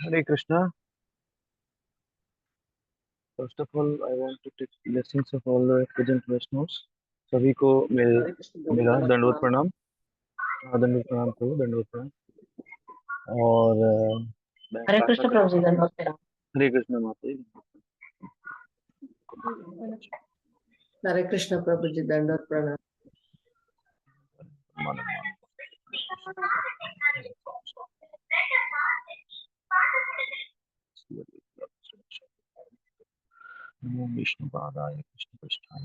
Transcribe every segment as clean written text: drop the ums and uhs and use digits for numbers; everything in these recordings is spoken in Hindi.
Hare Krishna. First of all I want to take blessings of all the present Vaishnavs. सभी को मेरा दंडवत प्रणाम। दंडवत प्रणाम करो, दंडवत प्रणाम। और मैं हरे प्रार्थना कृष्ण प्रभु जी करता हूँ। धन्यवाद तेरा। हरे कृष्ण माता जी। हरे कृष्ण प्रभु जी दंडवत प्रणाम। नमो विष्णु पादाय कृष्ण पृष्ठाय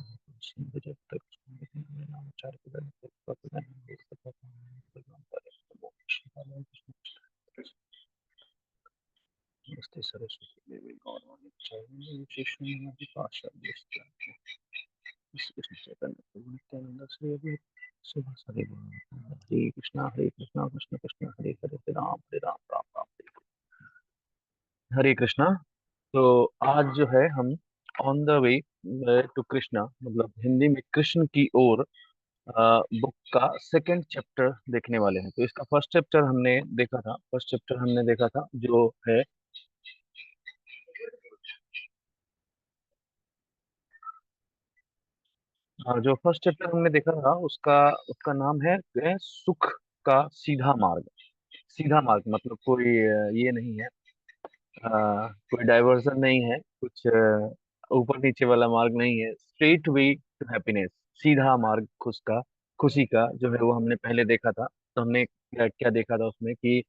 नमस्ते सरस्वती देवी गौरवाणी प्रचारिणी विशेषण पाशाद्य कृष्ण चैतन्य प्रभु नित्यानंद श्री अद्वैत सुभाष हरे हरे कृष्णा कृष्ण कृष्ण हरे हरे हरे राम राम राम हरे कृष्णा। तो आज जो है हम on the way to Krishna, मतलब हिंदी में कृष्ण की ओर बुक का सेकंड चैप्टर देखने वाले हैं। तो इसका फर्स्ट चैप्टर हमने देखा था, जो है जो फर्स्ट चैप्टर हमने देखा था उसका उसका नाम है सुख का सीधा मार्ग। सीधा मार्ग मतलब कोई ये नहीं है, कोई डाइवर्जन नहीं है, कुछ ऊपर नीचे वाला मार्ग नहीं है, स्ट्रेट वे टू हैप्पीनेस। सीधा मार्ग खुशी का जो है वो हमने पहले देखा था। तो हमने क्या क्या देखा था उसमें कि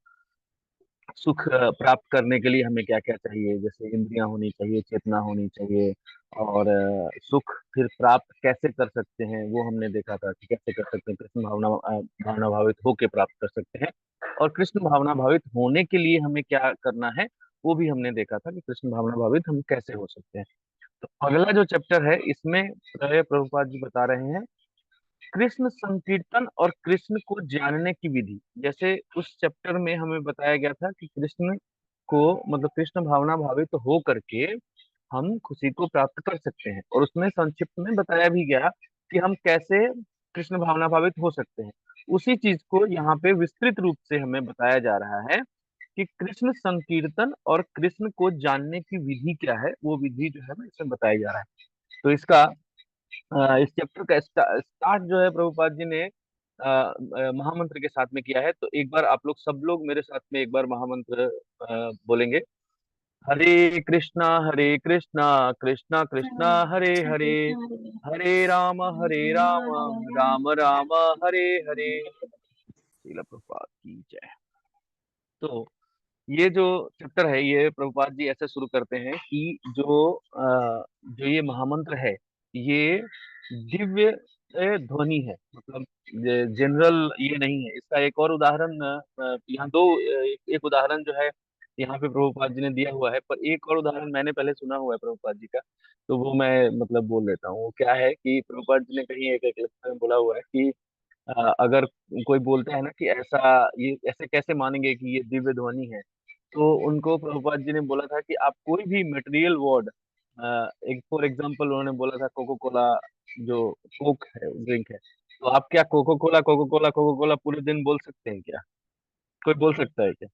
सुख प्राप्त करने के लिए हमें क्या क्या चाहिए, जैसे इंद्रियां होनी चाहिए, चेतना होनी चाहिए। और सुख फिर प्राप्त कैसे कर सकते हैं वो हमने देखा था कि कैसे कर सकते हैं, कृष्ण भावना भावित होके प्राप्त कर सकते हैं। और कृष्ण भावना भावित होने के लिए हमें क्या करना है वो भी हमने देखा था कि कृष्ण भावना भावित हम कैसे हो सकते हैं। तो अगला जो चैप्टर है इसमें प्रभुपाद जी बता रहे हैं कृष्ण संकीर्तन और कृष्ण को जानने की विधि। जैसे उस चैप्टर में हमें बताया गया था कि कृष्ण को, मतलब कृष्ण भावना भावित तो हो करके हम खुशी को प्राप्त कर सकते हैं। और उसमें संक्षिप्त में बताया भी गया कि हम कैसे कृष्ण भावना भावित हो सकते हैं। उसी चीज को यहाँ पे विस्तृत रूप से हमें बताया जा रहा है कि कृष्ण संकीर्तन और कृष्ण को जानने की विधि क्या है, वो विधि जो है ना इसमें बताया जा रहा है। तो इसका इस चैप्टर का स्टार्ट जो है प्रभुपाद जी ने महामंत्र के साथ में किया है। तो एक बार आप लोग सब लोग मेरे साथ में एक बार महामंत्र बोलेंगे। हरे कृष्णा कृष्णा कृष्णा हरे हरे, हरे राम राम राम हरे हरे। श्रील प्रभुपाद की जय। तो ये जो चैप्टर है ये प्रभुपाद जी ऐसे शुरू करते हैं कि जो ये महामंत्र है ये दिव्य ध्वनि है, मतलब जनरल ये नहीं है। इसका एक और उदाहरण यहाँ दो एक उदाहरण जो है यहाँ पे प्रभुपाद जी ने दिया हुआ है, पर एक और उदाहरण मैंने पहले सुना हुआ है प्रभुपाद जी का। तो वो मैं मतलब बोल लेता हूँ। वो क्या है कि प्रभुपाद जी ने कहीं एक एक लेक्चर में बोला हुआ है कि अगर कोई बोलता है ना कि ऐसा, ये ऐसे कैसे मानेंगे कि ये दिव्य ध्वनि है, तो उनको प्रभुपाद जी ने बोला था कि आप कोई भी मटेरियल वर्ड, एक फॉर एग्जांपल उन्होंने बोला था कोको कोला, जो कोक है ड्रिंक है, तो आप क्या Coca Cola Coca Cola Coca Cola पूरे दिन बोल सकते हैं क्या? कोई बोल सकता है क्या?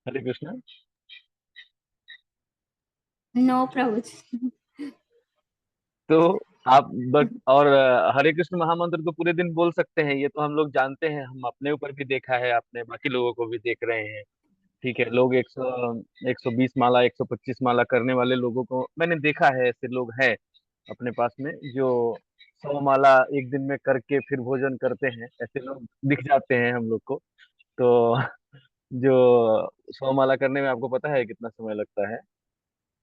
हरे कृष्णा। नो प्रभु जी। तो आप बट और हरे कृष्ण महामंत्र तो पूरे दिन बोल सकते हैं, ये तो हम लोग जानते हैं, हम अपने ऊपर भी देखा है, अपने बाकी लोगों को भी देख रहे हैं। ठीक है, लोग 120 माला 125 माला करने वाले लोगों को मैंने देखा है। ऐसे लोग हैं अपने पास में जो 100 माला एक दिन में करके फिर भोजन करते हैं, ऐसे लोग दिख जाते हैं हम लोग को। तो जो 100 माला करने में आपको पता है कितना समय लगता है?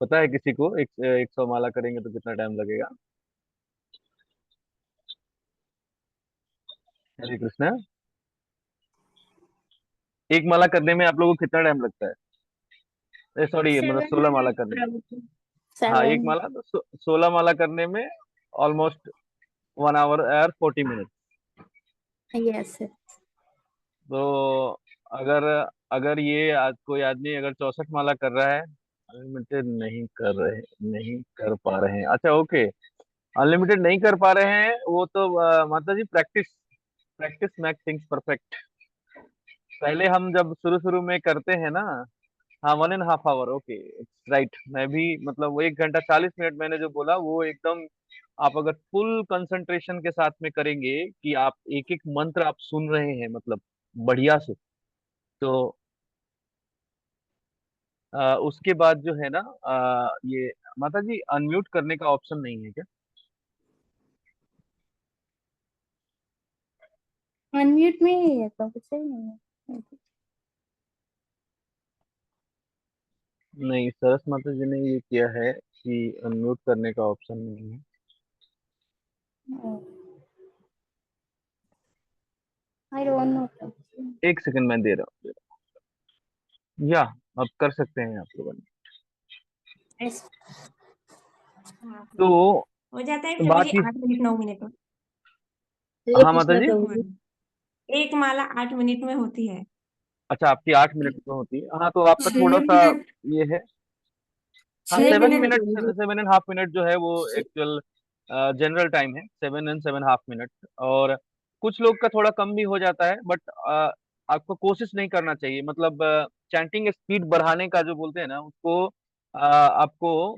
पता है किसी को? एक 100 माला करेंगे तो कितना टाइम लगेगा? हरे कृष्णा। एक माला करने में आप लोगों को कितना टाइम लगता है? सॉरी, मतलब 7 16 माला मिनट करने में। प्रभु जी। हाँ, एक 7। माला तो 16 माला करने में ऑलमोस्ट 1 आवर और 40 मिनट। यस। तो अगर अगर ये आज कोई आदमी अगर 64 माला कर रहा है, अनलिमिटेड नहीं कर पा रहे हैं, अच्छा ओके, अनलिमिटेड नहीं कर पा रहे हैं वो तो माता जी practice, practice make things perfect. पहले हम जब शुरू शुरू में करते हैं ना, हाँ 1.5 आवर, ओके इट्स राइट। मैं भी मतलब वो 1 घंटा 40 मिनट मैंने जो बोला वो एकदम, आप अगर फुल कंसंट्रेशन के साथ में करेंगे कि आप एक एक मंत्र आप सुन रहे हैं मतलब बढ़िया से, तो उसके बाद जो है ना, ये माता जी अनम्यूट करने का ऑप्शन नहीं है क्या? अनम्यूट में ही है तो कुछ नहीं है। नहीं, सरस माता जी ने ये किया है कि अनम्यूट करने का ऑप्शन नहीं है। आई डोंट नो प्रभु। एक सेकंड मैं दे रहा हूँ, या अब कर सकते हैं आप लोगों ने। यस। हाँ, तो हो जाता है प्रभु जी, बात ये, 8 मिनट 9 मिनट में। हरे हाँ माता कृष्णा जी। प्रभु जी। एक माला 8 मिनट में होती है। अच्छा, आपकी 8 मिनट में होती है, हाँ तो आपका छह थोड़ा सा मिनट ये है। हाँ, 6 मिनट 7 मिनट प्रभु जी। 7.5 मिनट जो है वो एक्चुअल जनरल टाइम है, 7 and 7.5 मिनट। और कुछ लोग का थोड़ा कम भी हो जाता है, बट आपको कोशिश नहीं करना चाहिए, मतलब चैंटिंग स्पीड बढ़ाने का जो बोलते हैं ना उसको, आपको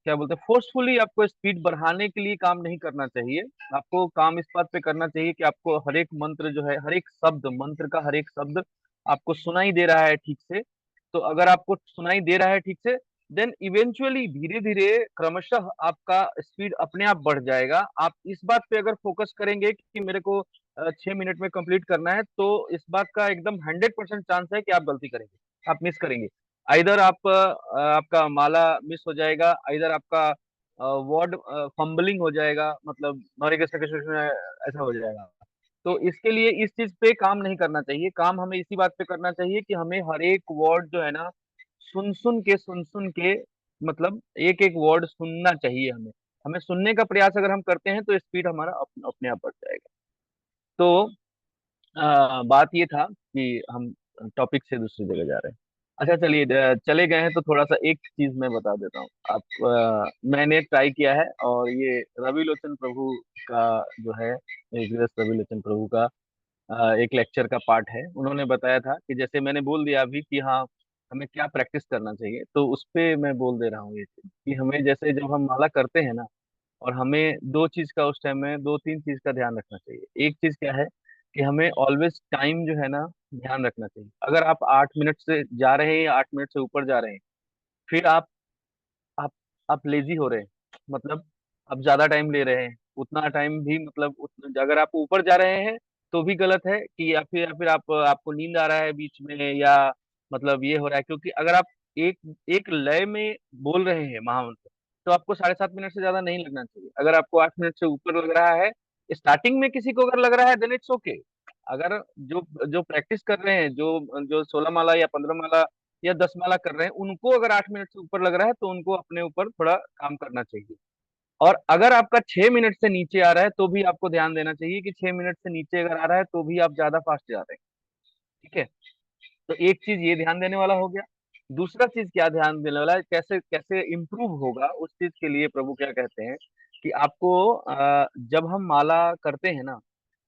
क्या बोलते हैं, फोर्सफुली आपको स्पीड बढ़ाने के लिए काम नहीं करना चाहिए। आपको काम इस बात पे करना चाहिए कि आपको हर एक मंत्र जो है, हर एक शब्द, मंत्र का हर एक शब्द आपको सुनाई दे रहा है ठीक से। तो अगर आपको सुनाई दे रहा है ठीक से, देन इवेंचुअली धीरे धीरे क्रमशः आपका स्पीड अपने आप बढ़ जाएगा। आप इस बात पे अगर फोकस करेंगे कि मेरे को 6 मिनट में कंप्लीट करना है, तो इस बात का एकदम 100% चांस है कि आप गलती करेंगे, आप मिस करेंगे। इधर आप आपका माला मिस हो जाएगा, इधर आपका वर्ड फंबलिंग हो जाएगा, मतलब हरे कृष्ण कृष्ण कृष्ण ऐसा हो जाएगा। तो इसके लिए इस चीज पे काम नहीं करना चाहिए, काम हमें इसी बात पे करना चाहिए कि हमें हर एक वर्ड जो है ना सुन सुन के मतलब एक एक वर्ड सुनना चाहिए हमें। हमें सुनने का प्रयास अगर हम करते हैं तो स्पीड हमारा अपने आप बढ़ जाएगा। तो बात ये था कि हम टॉपिक से दूसरी जगह जा रहे हैं। अच्छा चलिए, चले गए हैं तो थोड़ा सा एक चीज मैं बता देता हूँ आप। मैंने ट्राई किया है, और ये रवि लोचन प्रभु का जो है, रवि लोचन प्रभु का एक लेक्चर का पार्ट है। उन्होंने बताया था कि जैसे मैंने बोल दिया अभी कि हाँ हमें क्या प्रैक्टिस करना चाहिए, तो उस पे मैं बोल दे रहा हूँ ये चीज कि हमें जैसे जब हम माला करते हैं ना, और हमें दो चीज का उस टाइम में दो तीन चीज का ध्यान रखना चाहिए। एक चीज क्या है कि हमें ऑलवेज टाइम जो है ना ध्यान रखना चाहिए। अगर आप 8 मिनट से जा रहे हैं या 8 मिनट से ऊपर जा रहे हैं, फिर आप आप लेजी हो रहे हैं, मतलब आप ज्यादा टाइम ले रहे हैं, उतना टाइम भी मतलब उतना, अगर आप ऊपर जा रहे हैं तो भी गलत है कि, या फिर आप आपको नींद आ रहा है बीच में, या मतलब ये हो रहा है, क्योंकि अगर आप एक एक लय में बोल रहे हैं महामंत्र, तो आपको 7.5 मिनट से ज्यादा नहीं लगना चाहिए। अगर आपको 8 मिनट से ऊपर लग रहा है स्टार्टिंग में, किसी को अगर लग रहा है देन इट्स ओके। अगर जो जो प्रैक्टिस कर रहे हैं, जो जो 16 माला या 15 माला या 10 माला कर रहे हैं, उनको अगर 8 मिनट से ऊपर लग रहा है तो उनको अपने ऊपर थोड़ा काम करना चाहिए। और अगर आपका 6 मिनट से नीचे आ रहा है तो भी आपको ध्यान देना चाहिए कि 6 मिनट से नीचे अगर आ रहा है तो भी आप ज्यादा फास्ट जा रहे हैं। ठीक है, तो एक चीज ये ध्यान देने वाला हो गया। दूसरा चीज क्या ध्यान देने वाला है, कैसे कैसे इम्प्रूव होगा उस चीज के लिए प्रभु क्या कहते हैं कि आपको जब हम माला करते हैं ना,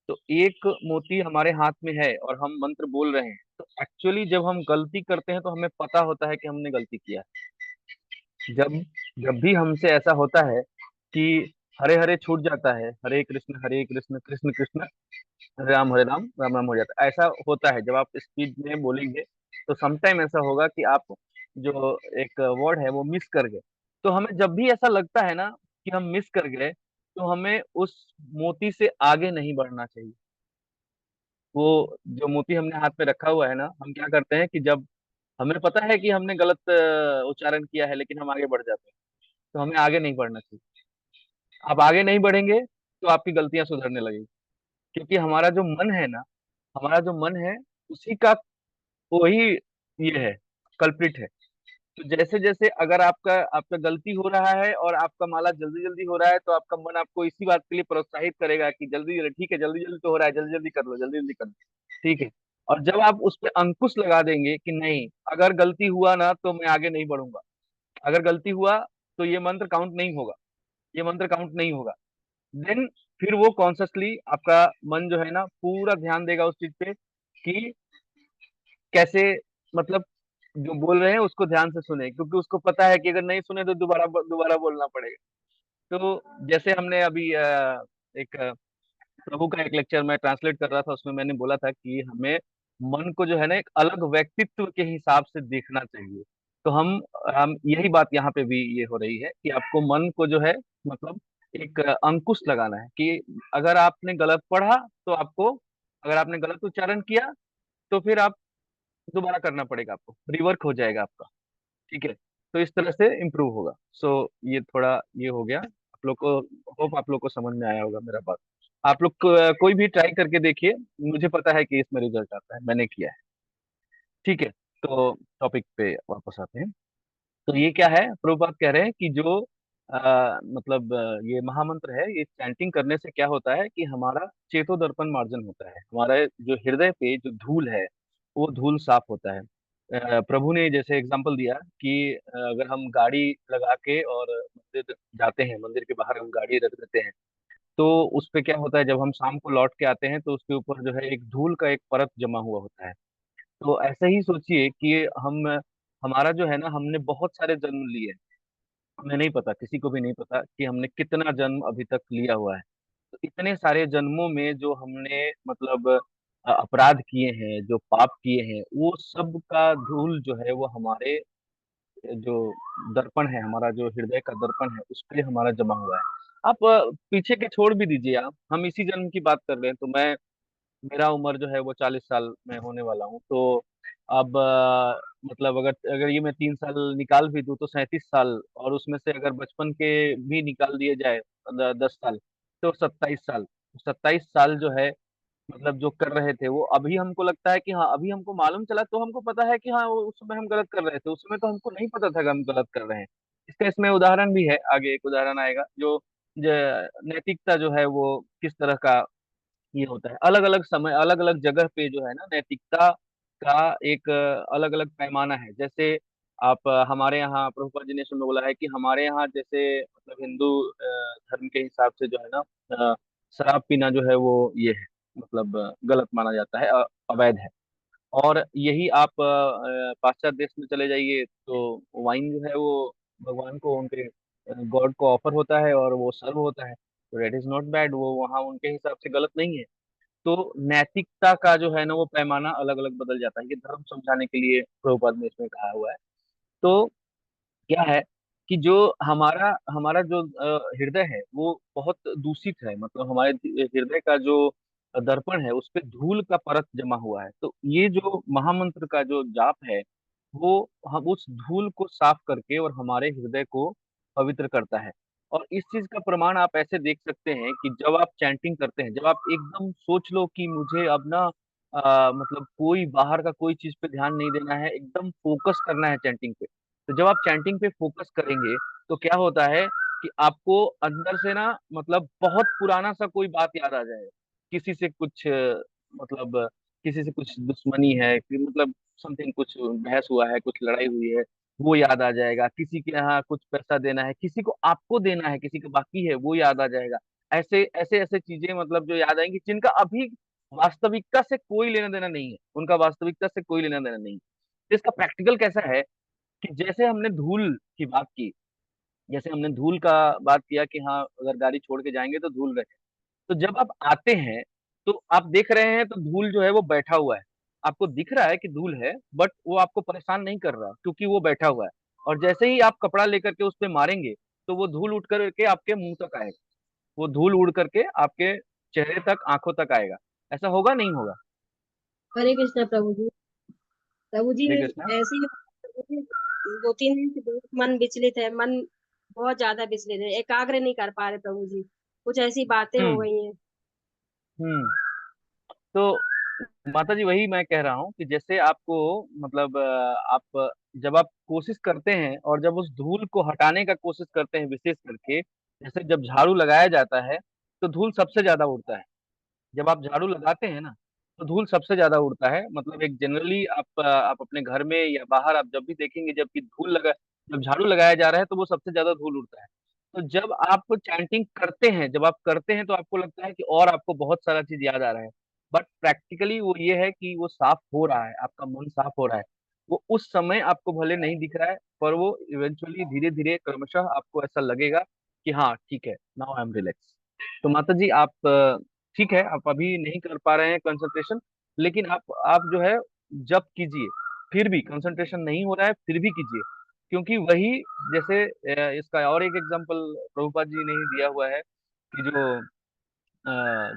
तो एक मोती हमारे हाथ में है और हम मंत्र बोल रहे हैं, तो एक्चुअली जब हम गलती करते हैं तो हमें पता होता है कि हमने गलती किया है। जब जब भी हमसे ऐसा होता है कि हरे हरे छूट जाता है, हरे कृष्ण कृष्ण कृष्ण हरे राम राम राम हो जाता है, ऐसा होता है जब आप स्पीड में बोलेंगे। तो समटाइम ऐसा होगा कि आप जो एक वर्ड है वो मिस कर गए। तो हमें जब भी ऐसा लगता है ना कि हम मिस कर गए, तो हमें उस मोती से आगे नहीं बढ़ना चाहिए। वो जो मोती हमने हाथ में रखा हुआ है ना, हम क्या करते हैं कि जब हमें पता है कि हमने गलत उच्चारण किया है लेकिन हम आगे बढ़ जाते हैं, तो हमें आगे नहीं बढ़ना चाहिए। आप आगे नहीं बढ़ेंगे तो आपकी गलतियां सुधरने लगेगी, क्योंकि हमारा जो मन है ना, हमारा जो मन है उसी का वही ये है, कल्प्रिट है। तो जैसे जैसे अगर आपका आपका गलती हो रहा है और आपका माला जल्दी जल्दी हो रहा है, तो आपका मन आपको इसी बात के लिए प्रोत्साहित करेगा कि जल्दी जल्दी, ठीक है जल्दी जल्दी तो हो रहा है, जल्दी जल्दी कर लो, जल्दी जल्दी कर लो। ठीक है, और जब आप उस पर अंकुश लगा देंगे कि नहीं, अगर गलती हुआ ना तो मैं आगे नहीं बढ़ूंगा, अगर गलती हुआ तो ये मंत्र काउंट नहीं होगा, ये मंत्र काउंट नहीं होगा, देन फिर वो कॉन्सियसली आपका मन जो है ना पूरा ध्यान देगा उस चीज पे कि कैसे, मतलब जो बोल रहे हैं उसको ध्यान से सुने, क्योंकि उसको पता है कि अगर नहीं सुने तो दोबारा दोबारा बोलना पड़ेगा। तो जैसे हमने अभी एक प्रभु का एक लेक्चर मैं ट्रांसलेट कर रहा था, उसमें मैंने बोला था कि हमें मन को जो है ना एक अलग व्यक्तित्व के हिसाब से देखना चाहिए। तो हम यही बात यहाँ पे भी ये हो रही है कि आपको मन को जो है, मतलब एक अंकुश लगाना है कि अगर आपने गलत पढ़ा तो आपको, अगर आपने गलत उच्चारण किया तो फिर आप दोबारा करना पड़ेगा, आपको रिवर्क हो जाएगा आपका। ठीक है, तो इस तरह से इम्प्रूव होगा। सो ये थोड़ा ये हो गया आप लोग को, होप आप लोग को समझ में आया होगा मेरा बात। आप लोग कोई भी ट्राई करके देखिए, मुझे पता है कि इसमें रिजल्ट आता है, मैंने किया है। ठीक है, तो टॉपिक पे वापस आते हैं। तो ये क्या है, प्रभुपाद कह रहे हैं कि जो मतलब ये महामंत्र है, ये चैंटिंग करने से क्या होता है कि हमारा चेतो दर्पण मार्जन होता है, हमारा जो हृदय पे जो धूल है वो धूल साफ होता है। प्रभु ने जैसे एग्जांपल दिया कि अगर हम गाड़ी लगा के और मंदिर जाते हैं, मंदिर के बाहर हम गाड़ी रख देते हैं, तो उस पे क्या होता है, जब हम शाम को लौट के आते हैं तो उसके ऊपर जो है एक धूल का एक परत जमा हुआ होता है। तो ऐसे ही सोचिए कि हम, हमारा जो है ना, हमने बहुत सारे जन्म लिए। हमें नहीं पता, किसी को भी नहीं पता कि हमने कितना जन्म अभी तक लिया हुआ है। तो इतने सारे जन्मों में जो हमने मतलब अपराध किए हैं, जो पाप किए हैं, वो सब का धूल जो है वो हमारे जो दर्पण है, हमारा जो हृदय का दर्पण है उस पे हमारा जमा हुआ है। आप पीछे के छोड़ भी दीजिए, आप, हम इसी जन्म की बात कर रहे हैं। तो मैं, मेरा उम्र जो है वो 40 साल में होने वाला हूँ। तो अब मतलब अगर अगर ये मैं 3 साल निकाल भी दूं तो 37 साल, और उसमें से अगर बचपन के भी निकाल दिए जाए 10 साल, तो 27 साल। 27 साल जो है, मतलब जो कर रहे थे वो अभी हमको लगता है कि हाँ अभी हमको मालूम चला, तो हमको पता है कि हाँ वो उस समय हम गलत कर रहे थे, उस समय तो हमको नहीं पता था कि हम गलत कर रहे हैं। इसका इसमें उदाहरण भी है, आगे एक उदाहरण आएगा जो नैतिकता जो है वो किस तरह का ये होता है। अलग अलग समय अलग अलग जगह पे जो है ना, नैतिकता का एक अलग अलग पैमाना है। जैसे आप हमारे यहाँ प्रभुपाद जी ने इसमें बोला है कि हमारे यहाँ जैसे मतलब हिंदू धर्म के हिसाब से जो है ना, शराब पीना जो है वो ये है, मतलब गलत माना जाता है, अवैध है। और यही आप पाश्चात्य देश में चले जाइए तो वाइन जो है वो भगवान को, उनके गॉड को ऑफर होता है और वो सर्व होता है। तो डेट इज नॉट बैड, वो वहाँ उनके हिसाब से गलत नहीं है। तो नैतिकता का जो है ना वो पैमाना अलग अलग बदल जाता है, ये धर्म समझाने के लिए प्रभुपाद ने इसमें कहा हुआ है। तो क्या है कि जो हमारा हमारा जो हृदय है वो बहुत दूषित है, मतलब हमारे हृदय का जो दर्पण है उस पे धूल का परत जमा हुआ है। तो ये जो महामंत्र का जो जाप है वो हम उस धूल को साफ करके और हमारे हृदय को पवित्र करता है। और इस चीज का प्रमाण आप ऐसे देख सकते हैं कि जब आप चैंटिंग करते हैं, जब आप एकदम सोच लो कि मुझे अब ना मतलब कोई बाहर का कोई चीज पे ध्यान नहीं देना है, एकदम फोकस करना है चैंटिंग पे। तो जब आप चैंटिंग पे फोकस करेंगे तो क्या होता है कि आपको अंदर से ना, मतलब बहुत पुराना सा कोई बात याद आ जाएगा। किसी से कुछ मतलब किसी से कुछ दुश्मनी है कि मतलब समथिंग, कुछ बहस हुआ है, कुछ लड़ाई हुई है, वो याद आ जाएगा। किसी के यहाँ कुछ पैसा देना है, किसी को आपको देना है, किसी का बाकी है, वो याद आ जाएगा। ऐसे ऐसे ऐसे चीजें मतलब जो याद आएंगी, जिनका अभी वास्तविकता से कोई लेना देना नहीं है, उनका वास्तविकता से कोई लेना देना नहीं है। तो इसका प्रैक्टिकल कैसा है कि जैसे हमने धूल की बात की, जैसे हमने धूल का बात किया कि हाँ अगर गाड़ी छोड़ के जाएंगे तो धूल रहे, तो जब आप आते हैं तो आप देख रहे हैं तो धूल जो है वो बैठा हुआ है। आपको दिख रहा है कि धूल है, बट वो आपको परेशान नहीं कर रहा क्योंकि वो बैठा हुआ है। और जैसे ही आप कपड़ा लेकर के उस पे मारेंगे तो वो धूल उठ करके आपके मुंह तक आएगा, वो धूल उड़ करके आपके चेहरे तक, आंखों तक आएगा। ऐसा होगा नहीं होगा? हरे कृष्ण प्रभु जी। प्रभु जी ठीक है कृष्णा। ऐसे ही प्रभु जी, 2-3 दिन से बहुत मन विचलित है, मन बहुत ज्यादा विचलित है, एकाग्र नहीं कर पा रहे प्रभु जी, कुछ ऐसी बातें हो हम्म। गई हैं। हम्म। तो माता जी वही मैं कह रहा हूँ कि जैसे आपको मतलब आप जब आप कोशिश करते हैं और जब उस धूल को हटाने का कोशिश करते हैं, विशेष करके जैसे जब झाड़ू लगाया जाता है तो धूल सबसे ज्यादा उड़ता है। जब आप झाड़ू लगाते हैं ना तो धूल सबसे ज्यादा उड़ता है। मतलब एक जनरली आप अपने घर में या बाहर आप जब भी देखेंगे, जबकि धूल लगा, जब झाड़ू लगाया जा रहा है तो वो सबसे ज्यादा धूल उड़ता है। तो जब आप चैंटिंग करते हैं, जब आप करते हैं तो आपको लगता है कि और आपको बहुत सारा चीज याद आ रहा है। बट प्रैक्टिकली वो ये है कि वो साफ हो रहा है, आपका मन साफ हो रहा है। वो उस समय आपको भले नहीं दिख रहा है, पर वो इवेंचुअली धीरे धीरे क्रमशः आपको ऐसा लगेगा कि हाँ ठीक है, नाउ आई एम रिलैक्स। तो माता जी आप ठीक है, आप अभी नहीं कर पा रहे हैं कंसंट्रेशन, लेकिन आप जो है जब कीजिए, फिर भी कंसंट्रेशन नहीं हो रहा है फिर भी कीजिए, क्योंकि वही जैसे इसका और एक एग्जांपल प्रभुपाद जी ने ही दिया हुआ है कि जो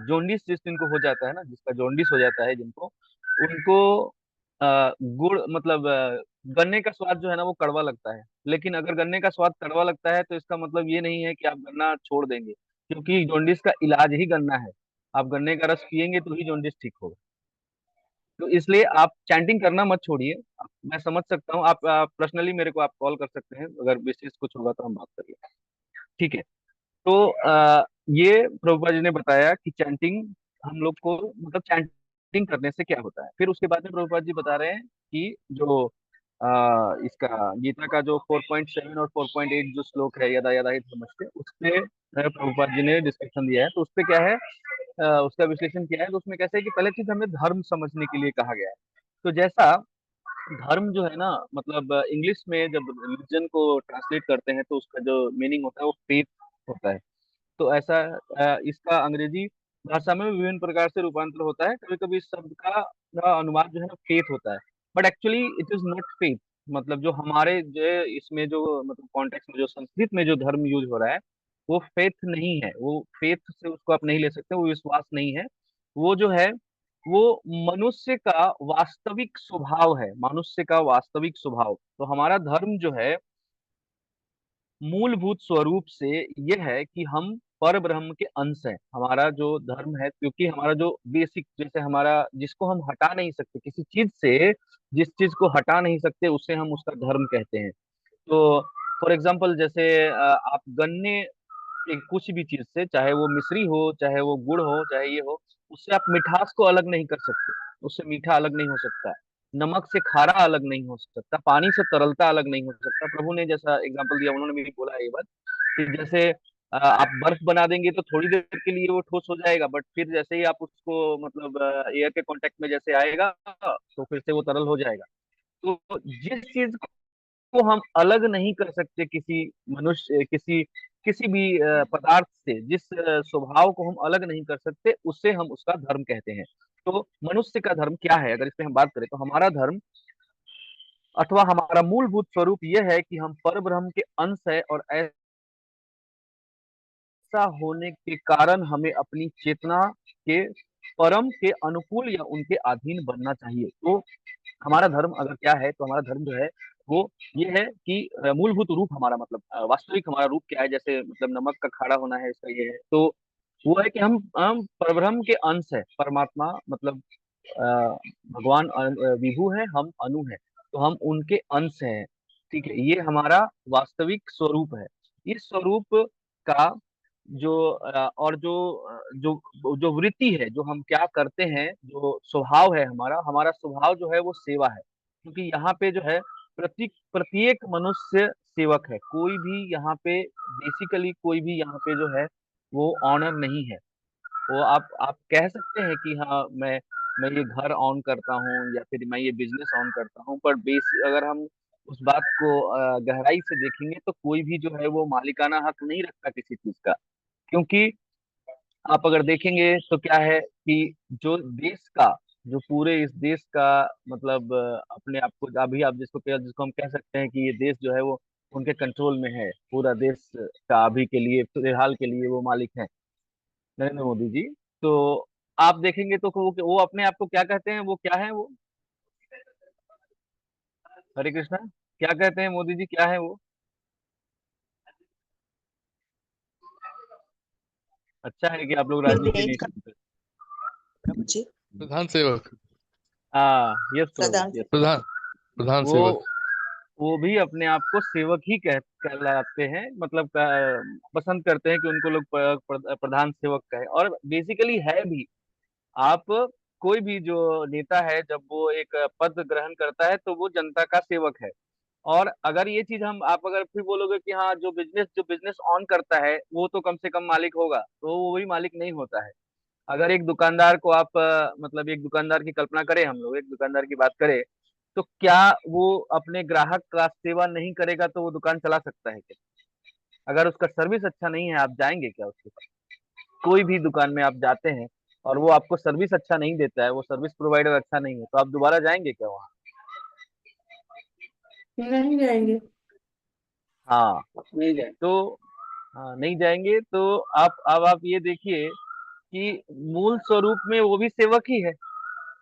जॉन्डिस जिनको हो जाता है ना, जिसका जॉन्डिस हो जाता है जिनको, उनको गुड़ मतलब गन्ने का स्वाद जो है ना वो कड़वा लगता है। लेकिन अगर गन्ने का स्वाद कड़वा लगता है तो इसका मतलब ये नहीं है कि आप गन्ना छोड़ देंगे, क्योंकि जॉन्डिस का इलाज ही गन्ना है। आप गन्ने का रस पिएंगे तो ही जॉन्डिस ठीक होगा। तो इसलिए आप चैंटिंग करना मत छोड़िए। मैं समझ सकता हूँ, आप पर्सनली मेरे को आप कॉल कर सकते हैं, अगर विशेष कुछ होगा तो हम बात करेंगे। ठीक है। तो ये प्रभुपा जी ने बताया कि चैंटिंग हम लोग को, मतलब चैंटिंग करने से क्या होता है। फिर उसके बाद में प्रभुपा जी बता रहे हैं कि जो इसका गीता का जो 4.7 और 4.8 जो श्लोक है, यदा यदा हि धर्मस्य, उस पे प्रभुपा जी ने डिस्कशन दिया है। तो उस पे क्या है, उसका विश्लेषण किया है। तो उसमें कैसे है कि पहले चीज हमें धर्म समझने के लिए कहा गया है। तो जैसा धर्म जो है ना, मतलब इंग्लिश में जब रिलीजन को ट्रांसलेट करते हैं तो उसका जो मीनिंग होता है वो फेथ होता है। तो ऐसा इसका अंग्रेजी भाषा में विभिन्न प्रकार से रूपांतर होता है। कभी कभी इस शब्द का अनुवाद जो है ना फेथ होता है, but actually it is not faith. मतलब जो हमारे जो इसमें जो मतलब कॉन्टेक्स्ट में जो संस्कृत में जो धर्म यूज हो रहा है, वो फेथ नहीं है। वो फेथ से उसको आप नहीं ले सकते, वो विश्वास नहीं है। वो जो है वो मनुष्य का वास्तविक स्वभाव है, मनुष्य का वास्तविक स्वभाव। तो हमारा धर्म जो है मूलभूत स्वरूप से ये है कि हम पर ब्रह्म के अंश हैं। हमारा जो धर्म है, क्योंकि हमारा जो बेसिक, जैसे हमारा जिसको हम हटा नहीं सकते किसी चीज से, जिस चीज को हटा नहीं सकते उसे हम उसका धर्म कहते हैं। तो फॉर एग्जाम्पल जैसे आप गन्ने कुछ भी चीज से, चाहे वो मिश्री हो, चाहे वो गुड़ हो, चाहे ये हो, उससे आप मिठास को अलग नहीं कर सकते। उससे मीठा अलग नहीं हो सकता, नमक से खारा अलग नहीं हो सकता, पानी से तरलता अलग नहीं हो सकता। प्रभु ने जैसा एग्जाम्पल दिया, उन्होंने भी बोला है ये बात कि जैसे आप बर्फ बना देंगे तो थोड़ी देर के लिए वो ठोस हो जाएगा, बट फिर जैसे ही आप उसको मतलब एयर के कांटेक्ट में जैसे आएगा तो फिर से वो तरल हो जाएगा। तो जिस चीज को हम अलग नहीं कर सकते किसी मनुष्य, किसी किसी भी पदार्थ से, जिस स्वभाव को हम अलग नहीं कर सकते, उससे हम उसका धर्म कहते हैं। तो मनुष्य का धर्म क्या है, अगर इस पे हम बात करें तो हमारा धर्म अथवा हमारा मूलभूत स्वरूप यह है कि हम पर ब्रह्म के अंश है, और ऐसा होने के कारण हमें अपनी चेतना के परम के अनुकूल या उनके अधीन बनना चाहिए। तो हमारा धर्म अगर क्या है, तो हमारा धर्म जो है वो ये है कि मूलभूत रूप हमारा, मतलब वास्तविक हमारा रूप क्या है, जैसे मतलब नमक का खारा होना है, इसका ये है। तो वो है कि हम परब्रह्म के अंश है, परमात्मा मतलब अ, भगवान विभु है, हम अनु है, तो हम उनके अंश हैं। ठीक है, ये हमारा वास्तविक स्वरूप है। इस स्वरूप का जो और जो जो वृत्ति है, जो हम क्या करते हैं, जो स्वभाव है हमारा हमारा स्वभाव जो है वो सेवा है। क्योंकि यहाँ पे जो है प्रत्येक मनुष्य सेवक है। कोई भी यहाँ पे बेसिकली कोई भी यहाँ पे जो है वो ऑनर नहीं है। वो आप कह सकते हैं कि हाँ मैं ये घर ऑन करता हूँ या फिर मैं ये बिजनेस ऑन करता हूँ, पर बेस अगर हम उस बात को गहराई से देखेंगे तो कोई भी जो है वो मालिकाना हक नहीं रखता किसी चीज का। क्योंकि आप अगर देखेंगे तो क्या है कि जो देश का, जो पूरे इस देश का मतलब अपने आप को अभी आप जिसको हम कह सकते हैं कि ये देश जो है वो उनके कंट्रोल में है, पूरा देश का अभी के लिए फिलहाल के लिए वो मालिक है नरेंद्र मोदी जी। तो आप देखेंगे तो वो अपने आप को क्या कहते हैं, वो क्या है वो, हरे कृष्णा, क्या कहते हैं मोदी जी, क्या है वो? अच्छा है कि आप लोग फिर राजनीति देश नहीं का सुनते। जी प्रधान सेवक। हाँ, यस प्रभु, प्रधान से यस। प्रधान प्रधान वो सेवक। वो भी अपने आप को सेवक ही कहलाते हैं, मतलब पसंद करते हैं कि उनको लोग प्रधान सेवक कहे, और बेसिकली है भी। आप कोई भी जो नेता है जब वो एक पद ग्रहण करता है तो वो जनता का सेवक है। और अगर ये चीज हम आप अगर फिर बोलोगे कि हाँ जो बिजनेस ऑन करता है वो तो कम से कम मालिक होगा, तो वो वही मालिक नहीं होता है। अगर एक दुकानदार को आप मतलब एक दुकानदार की कल्पना करें, हम लोग एक दुकानदार की बात करें, तो क्या वो अपने ग्राहक का सेवा नहीं करेगा तो वो दुकान चला सकता है क्या? अगर उसका सर्विस अच्छा नहीं है, आप जाएंगे क्या उसके पास? कोई भी दुकान में आप जाते हैं और वो आपको सर्विस अच्छा नहीं देता है, वो सर्विस प्रोवाइडर अच्छा नहीं है, तो आप दोबारा जाएंगे क्या वहाँ? नहीं जाएंगे। हाँ। नहीं जाए। तो हाँ, नहीं जाएंगे तो आप ये देखिए कि मूल स्वरूप में वो भी सेवक ही है,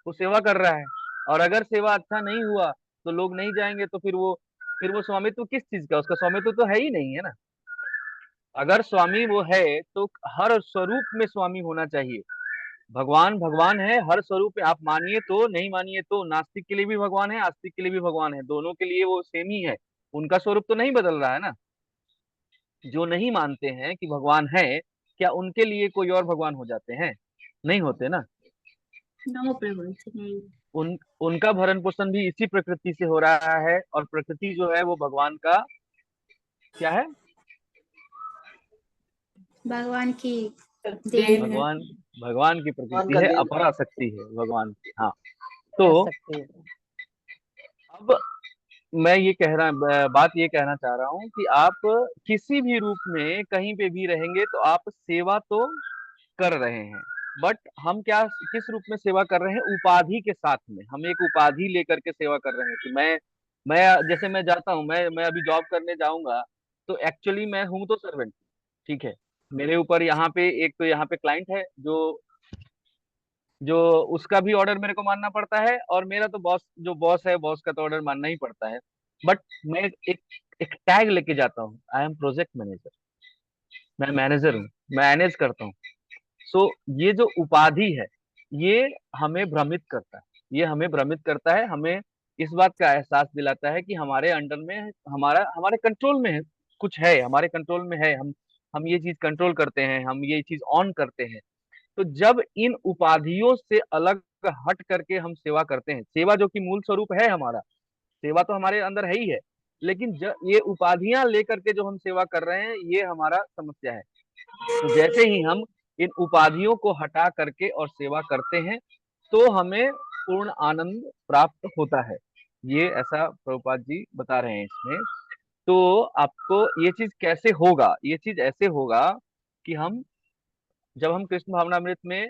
वो सेवा कर रहा है। और अगर सेवा अच्छा नहीं हुआ तो लोग नहीं जाएंगे, तो फिर वो स्वामित्व किस चीज का? उसका स्वामित्व तो है ही नहीं है ना। अगर स्वामी वो है तो हर स्वरूप में स्वामी होना चाहिए। भगवान भगवान है हर स्वरूप में, आप मानिए तो नहीं मानिए तो, नास्तिक के लिए भी भगवान है, आस्तिक के लिए भी भगवान है, दोनों के लिए वो सेम ही है। उनका स्वरूप तो नहीं बदल रहा है ना। जो नहीं मानते हैं कि भगवान है, क्या उनके लिए कोई और भगवान हो जाते हैं? नहीं होते ना। नो प्रभु नहीं। उनका भरण पोषण भी इसी प्रकृति से हो रहा है, और प्रकृति जो है वो भगवान का क्या है? भगवान की देन देन है। भगवान भगवान की भगवान प्रकृति का है, देन अपरा शक्ति है भगवान की। हाँ। कह तो सकते हैं। अब मैं ये बात ये कहना चाह रहा हूँ कि आप किसी भी रूप में कहीं पे भी रहेंगे तो आप सेवा तो कर रहे हैं। बट हम क्या किस रूप में सेवा कर रहे हैं? उपाधि के साथ में हम एक उपाधि लेकर के सेवा कर रहे हैं कि मैं जैसे मैं जाता हूँ, मैं अभी जॉब करने जाऊंगा, तो एक्चुअली मैं हूँ तो सर्वेंट, ठीक है। मेरे ऊपर यहाँ पे एक तो यहाँ पे क्लाइंट है जो जो उसका भी ऑर्डर मेरे को मानना पड़ता है, और मेरा तो जो बॉस है, बॉस का तो ऑर्डर मानना ही पड़ता है। बट मैं एक एक टैग लेके जाता हूँ, आई एम प्रोजेक्ट मैनेजर, मैं मैनेजर हूँ, मैनेज करता हूँ। सो ये जो उपाधि है, ये हमें भ्रमित करता है, ये हमें भ्रमित करता है, हमें इस बात का एहसास दिलाता है कि हमारे अंडर में हमारे कंट्रोल में है, कुछ है हमारे कंट्रोल में है, हम ये चीज कंट्रोल करते हैं, हम ये चीज ऑन करते हैं। तो जब इन उपाधियों से अलग हट करके हम सेवा करते हैं, सेवा जो कि मूल स्वरूप है हमारा, सेवा तो हमारे अंदर है ही है, लेकिन ये उपाधियां लेकर के जो हम सेवा कर रहे हैं, ये हमारा समस्या है। तो जैसे ही हम इन उपाधियों को हटा करके और सेवा करते हैं, तो हमें पूर्ण आनंद प्राप्त होता है। ये ऐसा प्रभुपाद जी बता रहे हैं इसमें। तो आपको ये चीज कैसे होगा? ये चीज ऐसे होगा कि जब हम कृष्ण भावनामृत में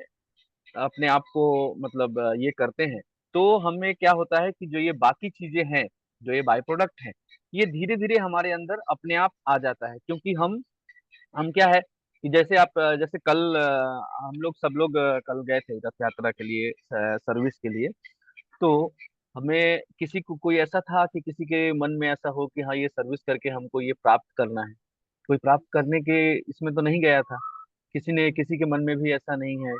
अपने आप को मतलब ये करते हैं, तो हमें क्या होता है कि जो ये बाकी चीजें हैं, जो ये बाय प्रोडक्ट हैं, ये धीरे धीरे हमारे अंदर अपने आप आ जाता है। क्योंकि हम क्या है कि जैसे कल हम लोग सब लोग कल गए थे रथ यात्रा के लिए, सर्विस के लिए। तो हमें किसी को कोई ऐसा था कि किसी के मन में ऐसा हो कि हाँ, ये सर्विस करके हमको ये प्राप्त करना है। कोई प्राप्त करने के इसमें तो नहीं गया था, किसी के मन में भी ऐसा नहीं है।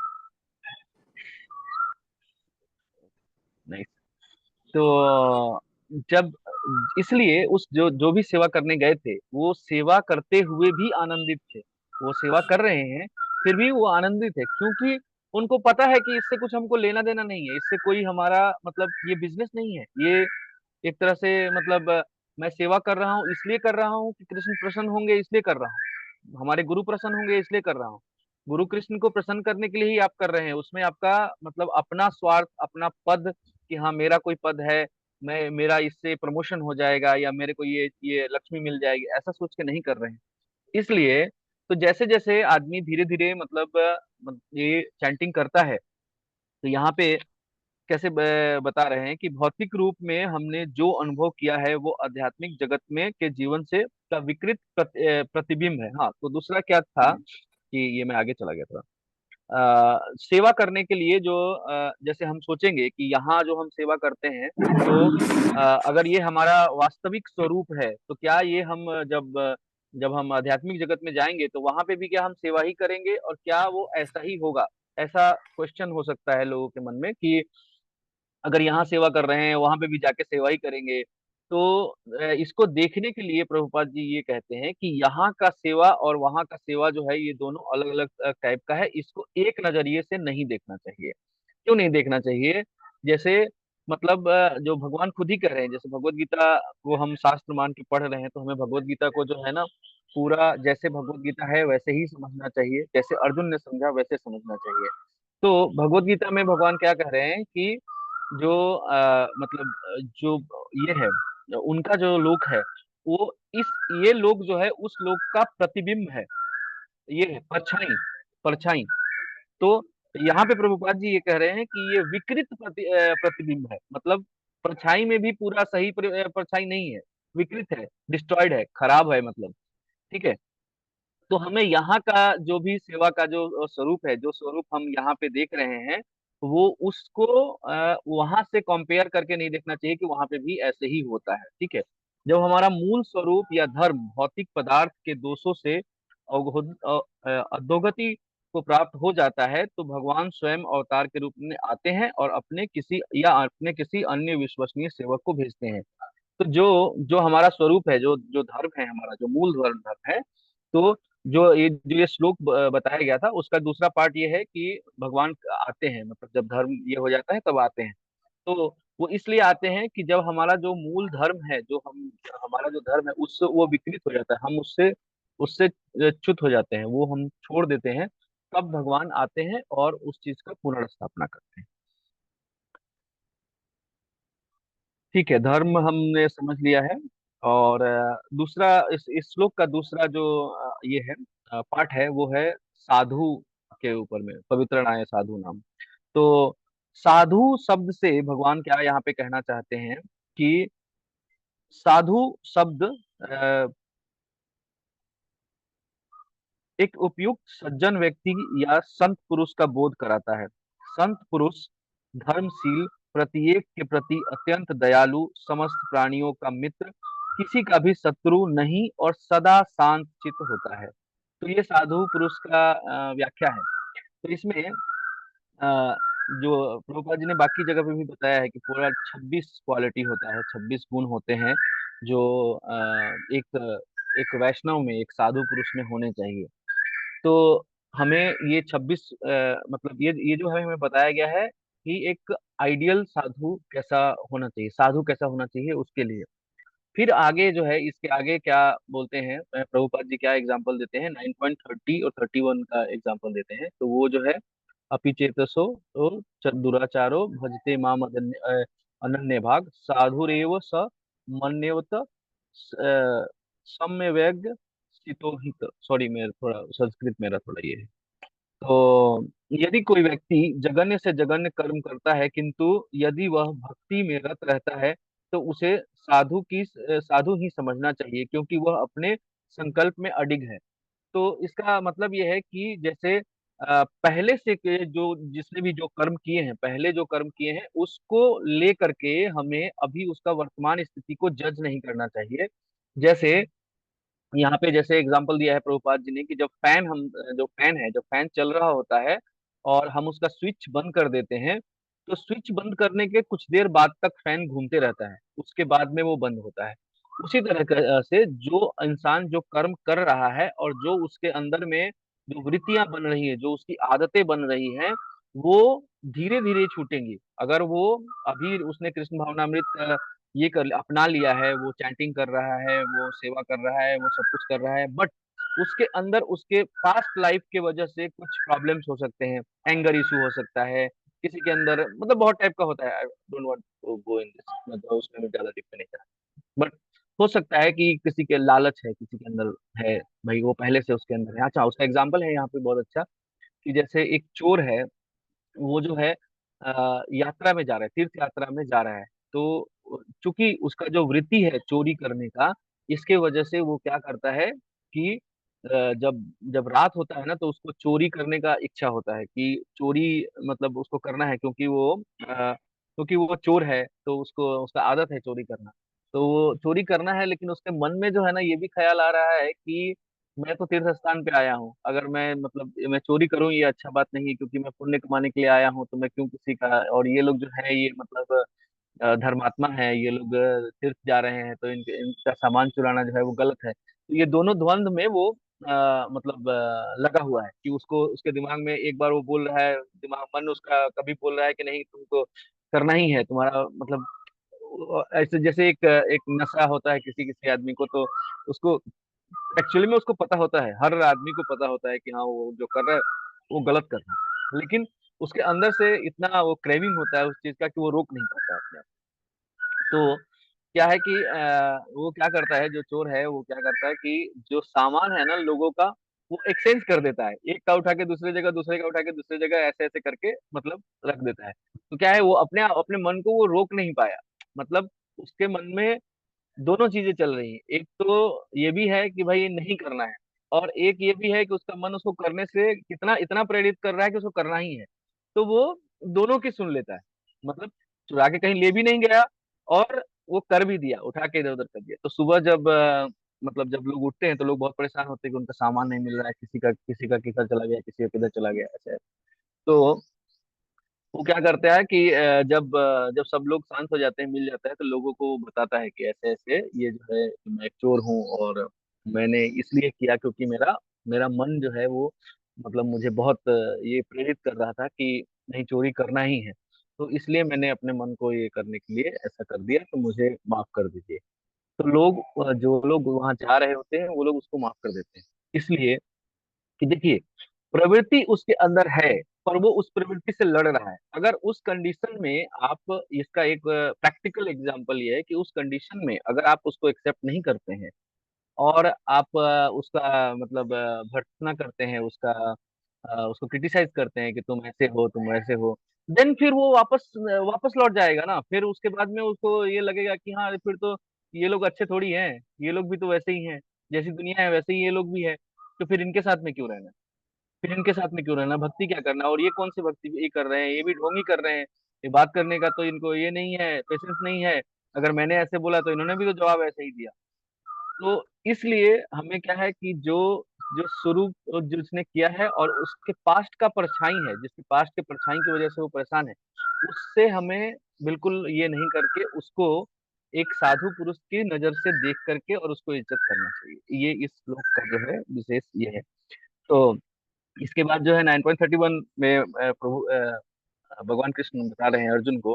नहीं। तो जब इसलिए उस जो जो भी सेवा करने गए थे, वो सेवा करते हुए भी आनंदित थे। वो सेवा कर रहे हैं, फिर भी वो आनंदित है, क्योंकि उनको पता है कि इससे कुछ हमको लेना देना नहीं है, इससे कोई हमारा मतलब ये बिजनेस नहीं है। ये एक तरह से मतलब मैं सेवा कर रहा हूँ, इसलिए कर रहा हूँ कि कृष्ण प्रसन्न होंगे, इसलिए कर रहा हूँ, हमारे गुरु प्रसन्न होंगे इसलिए कर रहा हूँ। गुरु कृष्ण को प्रसन्न करने के लिए ही आप कर रहे हैं। उसमें आपका मतलब अपना स्वार्थ, अपना पद, कि हाँ मेरा कोई पद है, मेरा इससे प्रमोशन हो जाएगा, या मेरे को ये लक्ष्मी मिल जाएगी, ऐसा सोच के नहीं कर रहे हैं। इसलिए तो जैसे जैसे आदमी धीरे धीरे मतलब ये चैंटिंग करता है, तो यहाँ पे कैसे बता रहे हैं कि भौतिक रूप में हमने जो अनुभव किया है वो आध्यात्मिक जगत में के जीवन से का विकृत प्रतिबिंब है। हाँ, तो दूसरा क्या था कि ये मैं आगे चला गया था। सेवा करने के लिए जो जैसे हम सोचेंगे कि यहाँ जो हम सेवा करते हैं, तो अगर ये हमारा वास्तविक स्वरूप है, तो क्या ये हम जब हम आध्यात्मिक जगत में जाएंगे तो वहां पे भी क्या हम सेवा ही करेंगे, और क्या वो ऐसा ही होगा? ऐसा क्वेश्चन हो सकता है लोगों के मन में कि अगर यहाँ सेवा कर रहे हैं वहां पे भी जाके सेवा ही करेंगे। तो इसको देखने के लिए प्रभुपाद जी ये कहते हैं कि यहाँ का सेवा और वहाँ का सेवा जो है, ये दोनों अलग अलग टाइप का है। इसको एक नजरिए से नहीं देखना चाहिए। क्यों नहीं देखना चाहिए? जैसे मतलब जो भगवान खुद ही कह रहे हैं, जैसे भगवत गीता को हम शास्त्र मान के पढ़ रहे हैं, तो हमें भगवत गीता को जो है ना, पूरा जैसे भगवत गीता है वैसे ही समझना चाहिए, जैसे अर्जुन ने समझा वैसे समझना चाहिए। तो भगवत गीता में भगवान क्या कह रहे हैं कि जो मतलब जो ये है, उनका जो लोक है, वो इस ये लोक जो है उस लोक का प्रतिबिंब है, ये है परछाई, परछाई। तो यहाँ पे प्रभुपाद जी ये कह रहे हैं कि ये विकृत प्रतिबिंब है, मतलब परछाई में भी पूरा सही परछाई नहीं है, विकृत है, डिस्ट्रॉयड है, खराब है मतलब। ठीक है। तो हमें यहाँ का जो भी सेवा का जो स्वरूप है, जो स्वरूप हम यहाँ पे देख रहे हैं, वो उसको वहां से कंपेयर करके नहीं देखना चाहिए कि वहां पे भी ऐसे ही होता है। ठीक है। जब हमारा मूल स्वरूप या धर्म भौतिक पदार्थ के दोषों से अधोगति को प्राप्त हो जाता है, तो भगवान स्वयं अवतार के रूप में आते हैं और अपने किसी अन्य विश्वसनीय सेवक को भेजते हैं। तो जो जो हमारा स्वरूप है, जो जो धर्म है, हमारा जो मूल धर्म है, तो जो ये श्लोक बताया गया था, उसका दूसरा पार्ट ये है कि भगवान आते हैं, मतलब जब धर्म ये हो जाता है तब आते हैं। तो वो इसलिए आते हैं कि जब हमारा जो मूल धर्म है, जो हम हमारा जो धर्म है, उससे वो विकृत हो जाता है, हम उससे उससे च्युत हो जाते हैं, वो हम छोड़ देते हैं, तब भगवान आते हैं और उस चीज का पुनर्स्थापना करते हैं। ठीक है, धर्म हमने समझ लिया है। और दूसरा, इस श्लोक का दूसरा जो ये है पाठ है, वो है साधु के ऊपर में, पवित्रणाय साधु नाम। तो साधु शब्द से भगवान क्या यहाँ पे कहना चाहते हैं कि साधु शब्द अ, एक उपयुक्त सज्जन व्यक्ति या संत पुरुष का बोध कराता है। संत पुरुष धर्मशील, प्रत्येक के प्रति अत्यंत दयालु, समस्त प्राणियों का मित्र, किसी का भी शत्रु नहीं और सदा शांत चित्त होता है। तो ये साधु पुरुष का व्याख्या है। तो इसमें जो प्रभुपाद जी ने बाकी जगह पे भी बताया है कि पूरा 26 क्वालिटी होता है, 26 गुण होते हैं, जो एक एक वैष्णव में, एक साधु पुरुष में होने चाहिए। तो हमें ये 26 मतलब ये जो है हमें बताया गया है कि एक आइडियल साधु कैसा होना चाहिए, साधु कैसा होना चाहिए उसके लिए। फिर आगे जो है, इसके आगे क्या बोलते हैं प्रभुपाद जी, क्या एग्जाम्पल देते हैं, 9.30 और 31 का एग्जाम्पल देते हैं। तो वो जो है, अपि चेतसो तो दुराचारो भजते माम अनन्य भाग साधुरेव स मन्यवत सम्यवेग स्थितो हित। सॉरी, मेरा थोड़ा संस्कृत, मेरा थोड़ा ये है। तो यदि कोई व्यक्ति जघन्य से जघन्य कर्म करता है, किंतु यदि वह भक्ति में रत रहता है, तो उसे साधु ही समझना चाहिए, क्योंकि वह अपने संकल्प में अडिग है। तो इसका मतलब ये है कि जैसे पहले से जो जिसने भी जो कर्म किए हैं, पहले जो कर्म किए हैं, उसको ले करके हमें अभी उसका वर्तमान स्थिति को जज नहीं करना चाहिए। जैसे यहाँ पे जैसे एग्जांपल दिया है प्रभुपाद जी ने कि जो फैन है, जब फैन चल रहा होता है और हम उसका स्विच बंद कर देते हैं, तो स्विच बंद करने के कुछ देर बाद तक फैन घूमते रहता है, उसके बाद में वो बंद होता है। उसी तरह से जो इंसान जो कर्म कर रहा है और जो उसके अंदर में जो वृत्तियां बन रही है, जो उसकी आदतें बन रही हैं, वो धीरे धीरे छूटेंगी। अगर वो अभी उसने कृष्ण भावनामृत ये कर अपना लिया है, वो चैंटिंग कर रहा है, वो सेवा कर रहा है, वो सब कुछ कर रहा है, बट उसके अंदर उसके पास्ट लाइफ के वजह से कुछ प्रॉब्लम्स हो सकते हैं, एंगर इशू हो सकता है, किसी के अंदर मतलब बहुत टाइप का होता है। I don't want to go in this, मतलब उसमें मैं ज्यादा डीप में नहीं जाता, बट हो सकता है कि किसी के लालच है, किसी के अंदर है, भाई वो पहले से उसके अंदर है। अच्छा, उसका एग्जाम्पल है यहाँ पे बहुत अच्छा, कि जैसे एक चोर है, वो जो है यात्रा में जा रहा है, तीर्थ यात्रा में जा रहा है। तो चूंकि उसका जो वृत्ति है चोरी करने का, इसके वजह से वो क्या करता है कि जब जब रात होता है ना, तो उसको चोरी करने का इच्छा होता है कि चोरी मतलब उसको करना है, क्योंकि वो चोर है, तो उसको उसका आदत है चोरी करना। तो वो चोरी करना है, लेकिन उसके मन में जो है ना, ये भी ख्याल आ रहा है कि मैं तो तीर्थ स्थान पे आया हूँ, अगर मैं मतलब मैं चोरी करूँ ये अच्छा बात नहीं है, क्योंकि मैं पुण्य कमाने के लिए आया हूँ, तो मैं क्यों किसी का, और ये लोग जो है ये मतलब धर्मात्मा है, ये लोग तीर्थ जा रहे हैं, तो इनका सामान चुराना जो है वो गलत है। तो ये दोनों द्वंद में वो मतलब लगा हुआ है कि उसको उसके दिमाग में एक बार वो बोल रहा है, दिमाग मन उसका कभी बोल रहा है कि नहीं तुमको करना ही है, तुम्हारा मतलब ऐसे जैसे एक एक नशा होता है किसी किसी आदमी को, तो उसको एक्चुअली में उसको पता होता है, हर आदमी को पता होता है कि हाँ वो जो कर रहा है वो गलत कर रहा है। लेकिन उसके अंदर से इतना वो क्रेविंग होता है उस चीज का कि वो रोक नहीं पाता अपने आप। तो क्या है कि वो क्या करता है, जो चोर है वो क्या करता है कि जो सामान है ना लोगों का, वो एक्सचेंज कर देता है, एक का उठा के दूसरी जगह, दूसरे का उठा के दूसरी जगह, ऐसे ऐसे करके मतलब रख देता है। तो क्या है, वो अपने अपने मन को वो रोक नहीं पाया। मतलब उसके मन में दोनों चीजें चल रही हैं, एक तो ये भी है कि भाई ये नहीं करना है, और एक ये भी है कि उसका मन उसको करने से कितना इतना प्रेरित कर रहा है कि उसको करना ही है। तो वो दोनों की सुन लेता है, मतलब चुरा के कहीं ले भी नहीं गया, और वो कर भी दिया, उठा के इधर उधर कर दिया। तो सुबह जब मतलब जब लोग उठते हैं तो लोग बहुत परेशान होते हैं कि उनका सामान नहीं मिल रहा है, किसी का किधर चला गया, किसी का किधर चला गया, ऐसे। तो वो क्या करता है कि जब सब लोग शांत हो जाते हैं, मिल जाता है, तो लोगों को वो बताता है कि ऐसे ऐसे ये जो है मैं एक चोर हूँ, और मैंने इसलिए किया क्योंकि मेरा मेरा मन जो है वो मतलब मुझे बहुत ये प्रेरित कर रहा था कि नहीं, चोरी करना ही है। तो इसलिए मैंने अपने मन को ये करने के लिए ऐसा कर दिया, तो मुझे माफ कर दीजिए। तो लोग जो लोग वहां जा रहे होते हैं वो लोग उसको माफ कर देते हैं, इसलिए कि देखिए, प्रवृत्ति उसके अंदर है, पर वो उस प्रवृत्ति से लड़ रहा है। अगर उस कंडीशन में आप, इसका एक प्रैक्टिकल एग्जांपल ये है कि उस कंडीशन में अगर आप उसको एक्सेप्ट नहीं करते हैं, और आप उसका मतलब भर्त्सना करते हैं, उसको क्रिटिसाइज करते हैं कि तुम ऐसे हो, तुम वैसे हो, देन फिर वो वापस वापस लौट जाएगा ना। फिर उसके बाद में उसको ये लगेगा कि हाँ, फिर तो ये लोग अच्छे थोड़ी हैं, ये लोग भी तो वैसे ही हैं, जैसी दुनिया है वैसे ही ये लोग भी है, तो फिर इनके साथ में क्यों रहना, फिर इनके साथ में क्यों रहना, भक्ति क्या करना, और ये कौन सी भक्ति ये कर रहे हैं, ये भी ढोंगी कर रहे हैं, ये बात करने का तो इनको ये नहीं है, पेशेंस नहीं है, अगर मैंने ऐसे बोला तो इन्होंने भी तो जवाब ऐसे ही दिया। तो इसलिए हमें क्या है कि जो जो शुरू जो उसने किया है, और उसके पास्ट का परछाई है, जिसके पास्ट के परछाई की वजह से वो परेशान है, उससे हमें बिल्कुल ये नहीं करके उसको एक साधु पुरुष की नजर से देख करके और उसको इज्जत करना चाहिए। ये इस श्लोक का जो है विशेष ये है। तो इसके बाद जो है 9.31 में प्रभु भगवान कृष्ण बता रहे हैं अर्जुन को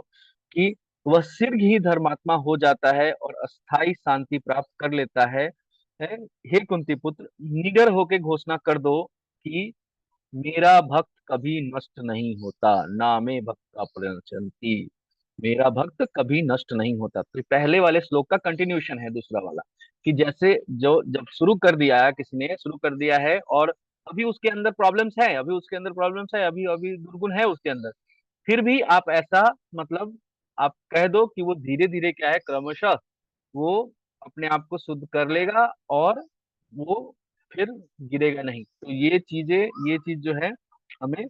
कि वह शीघ्र ही धर्मात्मा हो जाता है और अस्थाई शांति प्राप्त कर लेता है। है? हे कुंती पुत्र, निडर होके घोषणा कर दो कि मेरा भक्त कभी नष्ट नहीं होता, ना में भक्त का प्रचंती, मेरा भक्त कभी नष्ट नहीं होता। तो ये पहले वाले श्लोक का कंटिन्यूशन है, दूसरा वाला, कि जैसे जो जब शुरू कर दिया है, किसी ने शुरू कर दिया है, और अभी उसके अंदर प्रॉब्लम्स है, अभी उसके अंदर प्रॉब्लम्स है, अभी अभी दुर्गुण है उसके अंदर, फिर भी आप ऐसा मतलब आप कह दो कि वो धीरे धीरे क्या है, क्रमशः वो अपने आप को शुद्ध कर लेगा, और वो फिर गिरेगा नहीं। तो ये चीज जो है हमें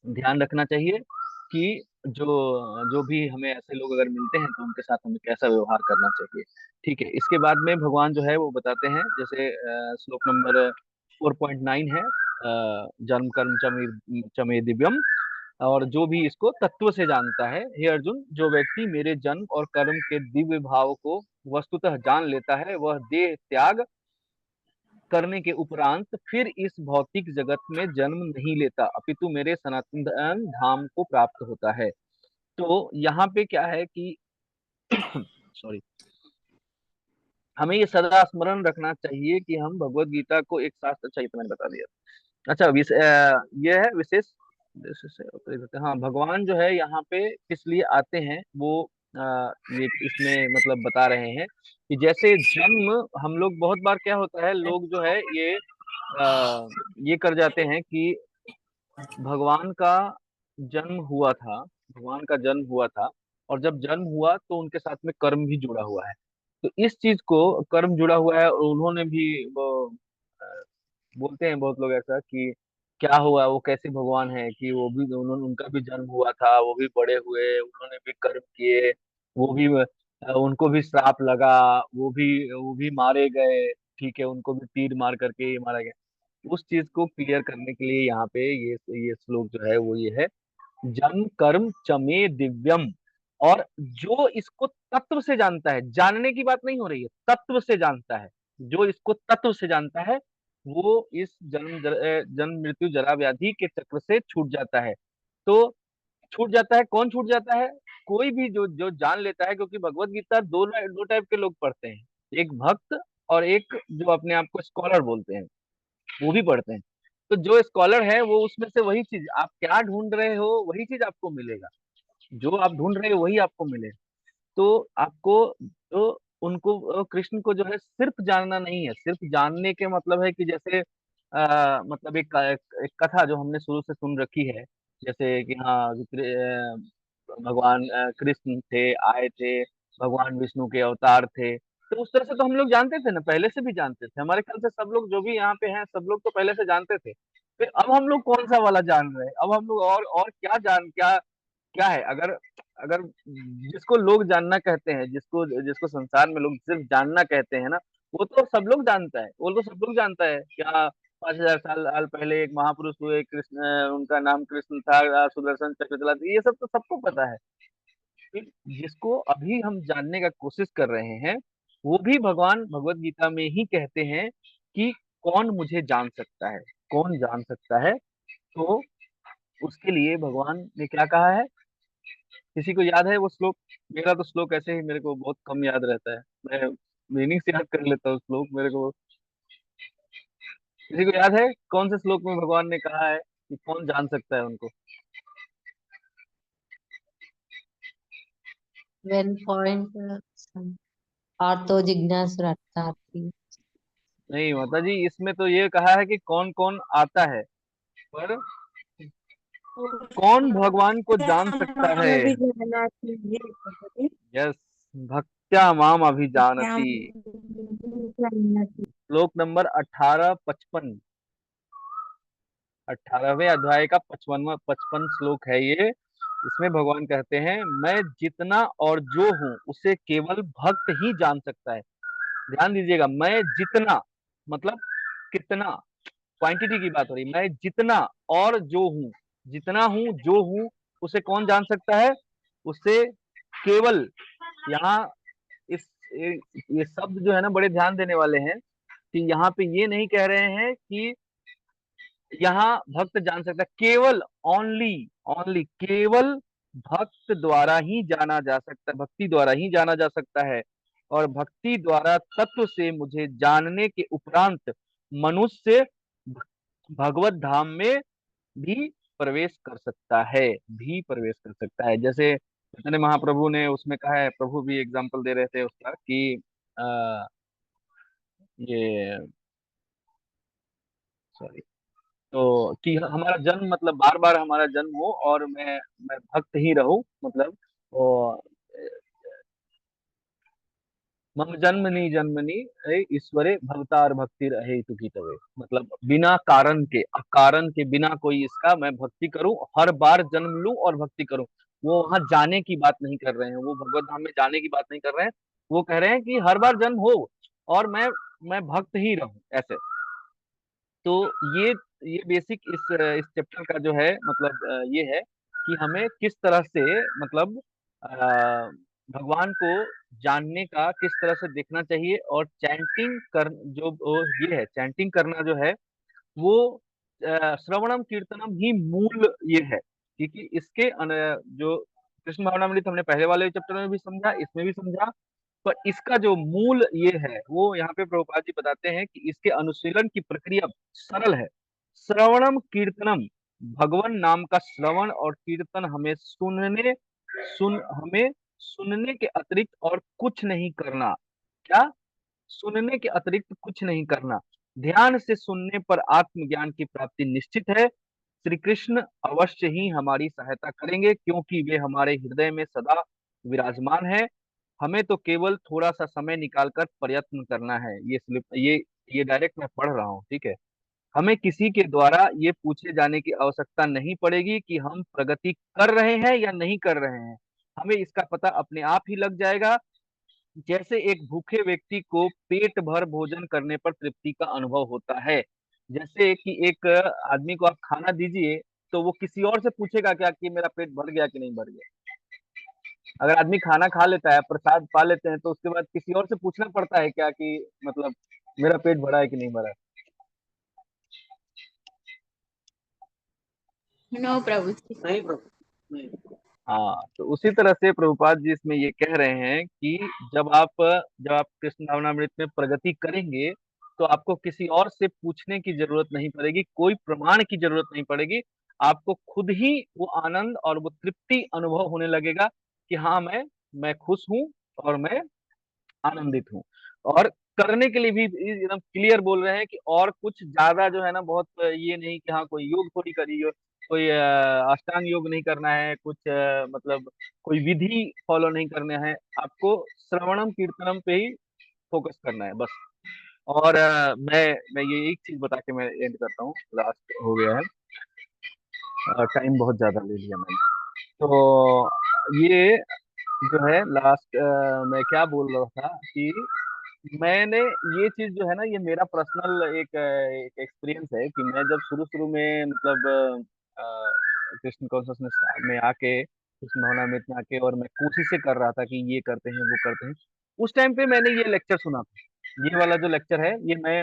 ध्यान रखना चाहिए कि जो जो भी हमें ऐसे लोग अगर मिलते हैं तो उनके साथ हमें कैसा व्यवहार करना चाहिए। ठीक है, इसके बाद में भगवान जो है वो बताते हैं, जैसे श्लोक नंबर 4.9 है, जन्म कर्म चमे चमे दिव्यम, और जो भी इसको तत्व से जानता है, हे अर्जुन, जो व्यक्ति मेरे जन्म और कर्म के दिव्य भाव को वस्तुतः जान लेता है, वह देह त्याग करने के उपरांत फिर इस भौतिक जगत में जन्म नहीं लेता, अपितु मेरे सनातन धाम को प्राप्त होता है। तो यहाँ पे क्या है कि सॉरी, हमें ये सदा स्मरण रखना चाहिए कि हम भगवत गीता को एक शास्त्र, अच्छा ये तो मैंने बता दिया। अच्छा, ये है विशेष हाँ, भगवान जो है यहाँ पे किस लिए आते हैं वो ये इसमें मतलब बता रहे हैं कि जैसे जन्म, हम लोग बहुत बार क्या होता है, लोग जो है ये कर जाते हैं कि भगवान का जन्म हुआ था, भगवान का जन्म हुआ था, और जब जन्म हुआ तो उनके साथ में कर्म भी जुड़ा हुआ है। तो इस चीज को, कर्म जुड़ा हुआ है, और उन्होंने भी वो बोलते हैं बहुत लोग ऐसा कि क्या हुआ, वो कैसे भगवान है कि वो भी, उन्होंने उनका भी जन्म हुआ था, वो भी बड़े हुए, उन्होंने भी कर्म किए, वो भी उनको भी श्राप लगा, वो भी मारे गए, ठीक है, उनको भी तीर मार करके ये मारा गया। उस चीज को क्लियर करने के लिए यहाँ पे ये श्लोक जो है वो ये है, जन्म कर्म चमे दिव्यम। और जो इसको तत्व से जानता है, जानने की बात नहीं हो रही है, तत्व से जानता है, जो इसको तत्व से जानता है, वो इस जन्म मृत्यु जरा व्याधि के चक्र से छूट जाता है। तो छूट जाता है, कौन छूट जाता है, कोई भी जो जो जान लेता है, क्योंकि भगवत गीता दो टाइप के लोग पढ़ते हैं, एक भक्त और एक जो अपने आप को स्कॉलर बोलते हैं, वो भी पढ़ते हैं। तो जो स्कॉलर है वो उसमें से वही चीज, आप क्या ढूंढ रहे हो वही चीज आपको मिलेगा, जो आप ढूंढ रहे हो वही आपको मिलेगा। तो आपको तो उनको कृष्ण को जो है सिर्फ जानना नहीं है, सिर्फ जानने के मतलब है कि जैसे मतलब एक कथा जो हमने शुरू से सुन रखी है, जैसे कि हाँ भगवान कृष्ण थे, आए थे, भगवान विष्णु के अवतार थे। तो उस तरह से तो हम लोग जानते थे ना, पहले से भी जानते थे, हमारे ख्याल से सब लोग जो भी यहाँ पे हैं सब लोग तो पहले से जानते थे। फिर अब हम लोग कौन सा वाला जान रहे हैं, अब हम लोग और क्या क्या है। अगर अगर जिसको लोग जानना कहते हैं, जिसको जिसको संसार में लोग सिर्फ जानना कहते हैं ना, वो तो सब लोग जानता है, वो तो सब लोग जानता है। क्या 5,000 साल पहले एक महापुरुष हुए कृष्ण, उनका नाम कृष्ण था, सुदर्शन चक्र चलाते, ये सब तो सबको पता है। फिर जिसको अभी हम जानने का कोशिश कर रहे हैं, वो भी भगवान भगवत गीता में ही कहते हैं कि कौन मुझे जान सकता है, कौन जान सकता है। तो उसके लिए भगवान ने क्या कहा है, किसी को याद है वो श्लोक? मेरा तो श्लोक ऐसे ही मेरे को बहुत कम याद रहता है, मैं मीनिंग से याद कर लेता हूँ श्लोक मेरे को। किसी को याद है कौन से श्लोक में भगवान ने कहा है कि कौन जान सकता है उनको? When point आर्तो जिज्ञासुरर्थार्थी। नहीं माता जी, इसमें तो ये कहा है कि कौन कौन आता है, पर कौन भगवान को जान सकता है? हमें भी जानना चाहिए। यस, भक्त्या माम क्या अभिजानती। जानना चाहिए। श्लोक नंबर 1855, 18वें अध्याय का 55 श्लोक है ये। इसमें भगवान कहते हैं, मैं जितना और जो हूँ उसे केवल भक्त ही जान सकता है। ध्यान दीजिएगा, मैं जितना मतलब कितना, क्वांटिटी की बात हो रही। मैं जितना और जो हूँ, जितना हूँ जो हूँ उसे कौन जान सकता है? उसे केवल, यहाँ इस ये शब्द जो है ना बड़े ध्यान देने वाले हैं कि यहाँ पे ये नहीं कह रहे हैं कि यहाँ भक्त जान सकता है, केवल ओनली, ओनली केवल भक्त द्वारा ही जाना जा सकता है, भक्ति द्वारा ही जाना जा सकता है। और भक्ति द्वारा तत्व से मुझे जानने के उपरांत मनुष्य भगवत धाम में भी प्रवेश कर सकता है, भी प्रवेश कर सकता है। जैसे चैतन्य महाप्रभु ने उसमें कहा है, प्रभु भी एग्जाम्पल दे रहे थे उसका कि आ, ये सॉरी, तो कि हमारा जन्म मतलब बार बार हमारा जन्म हो और मैं भक्त ही रहूं, मतलब और मम जन्मनि जन्मनि हे ईश्वरे भवतार भक्ति रहे तुकी तवे, मतलब बिना कारण के, अकारण के बिना कोई इसका मैं भक्ति करूं, हर बार जन्म लूं और भक्ति करूं। वो वहां जाने की बात नहीं कर रहे हैं, वो भगवत धाम में जाने की बात नहीं कर रहे हैं, वो कह रहे हैं कि हर बार जन्म हो और मैं भक्त ही रहूं ऐसे। तो ये ये बेसिक इस चैप्टर का जो है मतलब ये है कि हमें किस तरह से मतलब भगवान को जानने का किस तरह से देखना चाहिए। और चैंटिंग कर जो ये है, चैंटिंग करना जो है वो श्रवणम कीर्तनम ही मूल ये है, क्योंकि इसके जो कृष्ण भावनामृत हमने पहले वाले चैप्टर में भी समझा, इसमें भी समझा, पर इसका जो मूल ये है वो यहाँ पे प्रभुपाद जी बताते हैं कि इसके अनुशीलन की प्रक्रिया सरल है। श्रवणम कीर्तनम, भगवान नाम का श्रवण और कीर्तन हमें हमें सुनने के अतिरिक्त और कुछ नहीं करना। क्या? सुनने के अतिरिक्त कुछ नहीं करना। ध्यान से सुनने पर आत्मज्ञान की प्राप्ति निश्चित है। श्री कृष्ण अवश्य ही हमारी सहायता करेंगे क्योंकि वे हमारे हृदय में सदा विराजमान है। हमें तो केवल थोड़ा सा समय निकालकर प्रयत्न करना है। ये स्लिप ये डायरेक्ट मैं पढ़ रहा हूँ, ठीक है। हमें किसी के द्वारा ये पूछे जाने की आवश्यकता नहीं पड़ेगी कि हम प्रगति कर रहे हैं या नहीं कर रहे हैं। हमें इसका पता अपने आप ही लग जाएगा। जैसे एक भूखे व्यक्ति को पेट भर भोजन करने पर तृप्ति का अनुभव होता है, जैसे कि एक आदमी को आप खाना दीजिए तो वो किसी और से पूछेगा क्या कि मेरा पेट भर गया कि नहीं भर गया। अगर आदमी खाना खा लेता है, प्रसाद पा लेते हैं, तो उसके बाद किसी और से पूछना पड़ता है क्या कि मतलब मेरा पेट भरा है कि नहीं भरा है? नो प्रभु जी। नहीं प्रभु नहीं। हाँ, तो उसी तरह से प्रभुपाद जी इसमें ये कह रहे हैं कि जब आप कृष्ण भावनामृत में प्रगति करेंगे तो आपको किसी और से पूछने की जरूरत नहीं पड़ेगी, कोई प्रमाण की जरूरत नहीं पड़ेगी। आपको खुद ही वो आनंद और वो तृप्ति अनुभव होने लगेगा कि हाँ, मैं खुश हूँ और मैं आनंदित हूँ। और करने के लिए भी एकदम क्लियर बोल रहे हैं कि और कुछ ज्यादा जो है ना, बहुत ये नहीं कि हाँ कोई योग थोड़ी करिए, कोई अष्टांग योग नहीं करना है, कुछ मतलब कोई विधि फॉलो नहीं करना है, आपको श्रवणम कीर्तनम पे ही फोकस करना है बस। और मैं ये एक चीज बता के मैं एंड करता हूँ, लास्ट हो गया है, टाइम बहुत ज्यादा ले लिया मैंने। तो ये जो है लास्ट, मैं क्या बोल रहा था कि मैंने ये चीज जो है ना, ये मेरा पर्सनल एक एक्सपीरियंस है कि मैं जब शुरू शुरू में मतलब कृष्ण कॉन्शियसनेस में आके, कृष्ण भावनामृत में आके, और मैं कोशिशें कर रहा था कि ये करते हैं वो करते हैं, उस टाइम पे मैंने ये लेक्चर सुना था। ये वाला जो लेक्चर है, ये मैं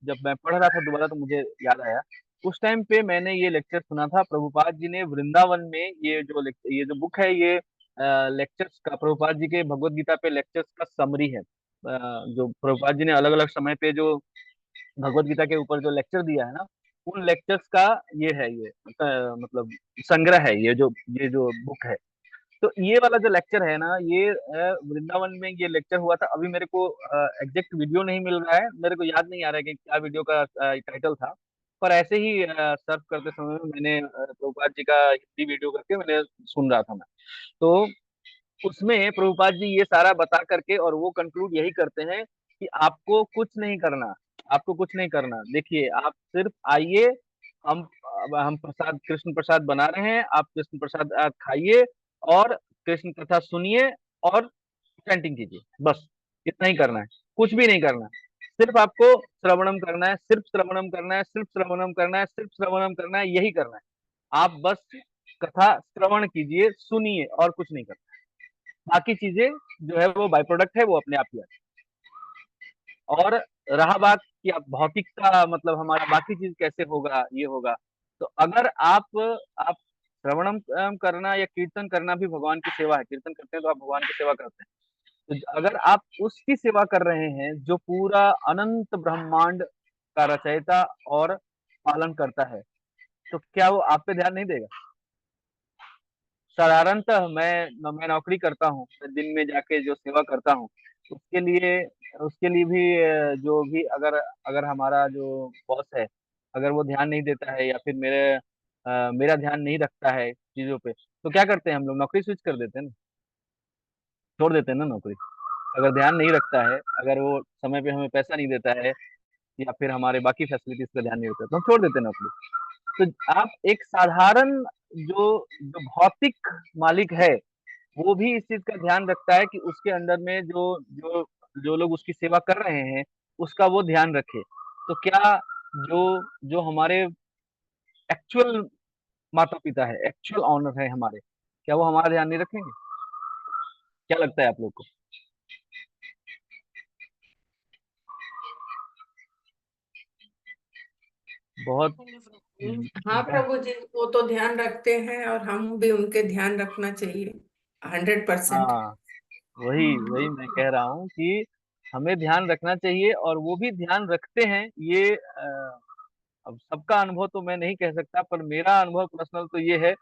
जब मैं पढ़ रहा था दोबारा तो मुझे याद आया। उस टाइम पे मैंने ये लेक्चर सुना था, प्रभुपाद जी ने वृंदावन में, ये जो बुक है, ये लेक्चर्स का, प्रभुपाद जी के भगवत गीता पे लेक्चर्स का समरी है। जो प्रभुपाद जी ने अलग अलग समय पे जो भगवत गीता के ऊपर जो लेक्चर दिया है ना, उन लेक्चर्स का ये है, ये मतलब संग्रह है, ये जो बुक है। तो ये वाला जो लेक्चर है ना, ये वृंदावन में ये लेक्चर हुआ था। अभी मेरे को एग्जैक्ट वीडियो नहीं मिल रहा है, मेरे को याद नहीं आ रहा है कि क्या वीडियो का टाइटल था, पर ऐसे ही सर्च करते समय में मैंने प्रभुपाद जी का हिंदी वीडियो करके मैंने सुन रहा था मैं। तो उसमें प्रभुपाद जी ये सारा बता करके और वो कंक्लूड यही करते हैं कि आपको कुछ नहीं करना, आपको कुछ नहीं करना। देखिए, आप सिर्फ आइए, हम हम प्रसाद, कृष्ण प्रसाद बना रहे हैं, आप कृष्ण प्रसाद खाइए और कृष्ण कथा सुनिए और चैंटिंग कीजिए, बस इतना ही करना है, कुछ भी नहीं करना है। सिर्फ आपको श्रवणम करना है, सिर्फ श्रवणम करना है, सिर्फ श्रवणम करना है, सिर्फ श्रवणम करना है, यही करना है। आप बस कथा श्रवण कीजिए, सुनिए, और कुछ नहीं करना। बाकी चीजें जो है वो बाय प्रोडक्ट है, वो अपने आप ही आती है। और रहा बात कि अब भौतिक का मतलब हमारा बाकी चीज कैसे होगा, ये होगा, तो अगर आप श्रवणम करना या कीर्तन करना भी भगवान की सेवा है, कीर्तन करते हैं तो आप भगवान की सेवा करते हैं। तो अगर आप उसकी सेवा कर रहे हैं जो पूरा अनंत ब्रह्मांड का रचयिता और पालन करता है, तो क्या वो आप पे ध्यान नहीं देगा? साधारणतः मैं नौकरी करता हूँ, मैं दिन में जाके जो सेवा करता हूँ, उसके लिए उसके लिए भी जो भी, अगर अगर हमारा जो बॉस है, अगर वो ध्यान नहीं देता है या फिर मेरा ध्यान नहीं रखता है चीजों पे, तो क्या करते हैं हम लोग? नौकरी स्विच कर देते हैं ना, छोड़ देते हैं ना नौकरी। अगर ध्यान नहीं रखता है, अगर वो समय पे हमें पैसा नहीं देता है या फिर हमारे बाकी फैसिलिटीज पे ध्यान नहीं देता है, तो हम छोड़ देते हैं नौकरी। तो आप एक साधारण जो जो भौतिक मालिक है, वो भी इस चीज का ध्यान रखता है कि उसके अंदर में जो जो जो लोग उसकी सेवा कर रहे हैं, उसका वो ध्यान रखे। तो क्या जो जो हमारे एक्चुअल माता पिता है, एक्चुअल ऑनर है हमारे, क्या वो हमारा ध्यान नहीं रखेंगे? क्या लगता है आप लोग को? बहुत हाँ प्रभु जी, वो तो ध्यान रखते हैं और हम भी उनके ध्यान रखना चाहिए 100%। हाँ, वही वही मैं कह रहा हूँ कि हमें ध्यान रखना चाहिए, और वो भी ध्यान रखते हैं। ये अब सबका अनुभव तो मैं नहीं कह सकता, पर मेरा अनुभव पर्सनल तो ये है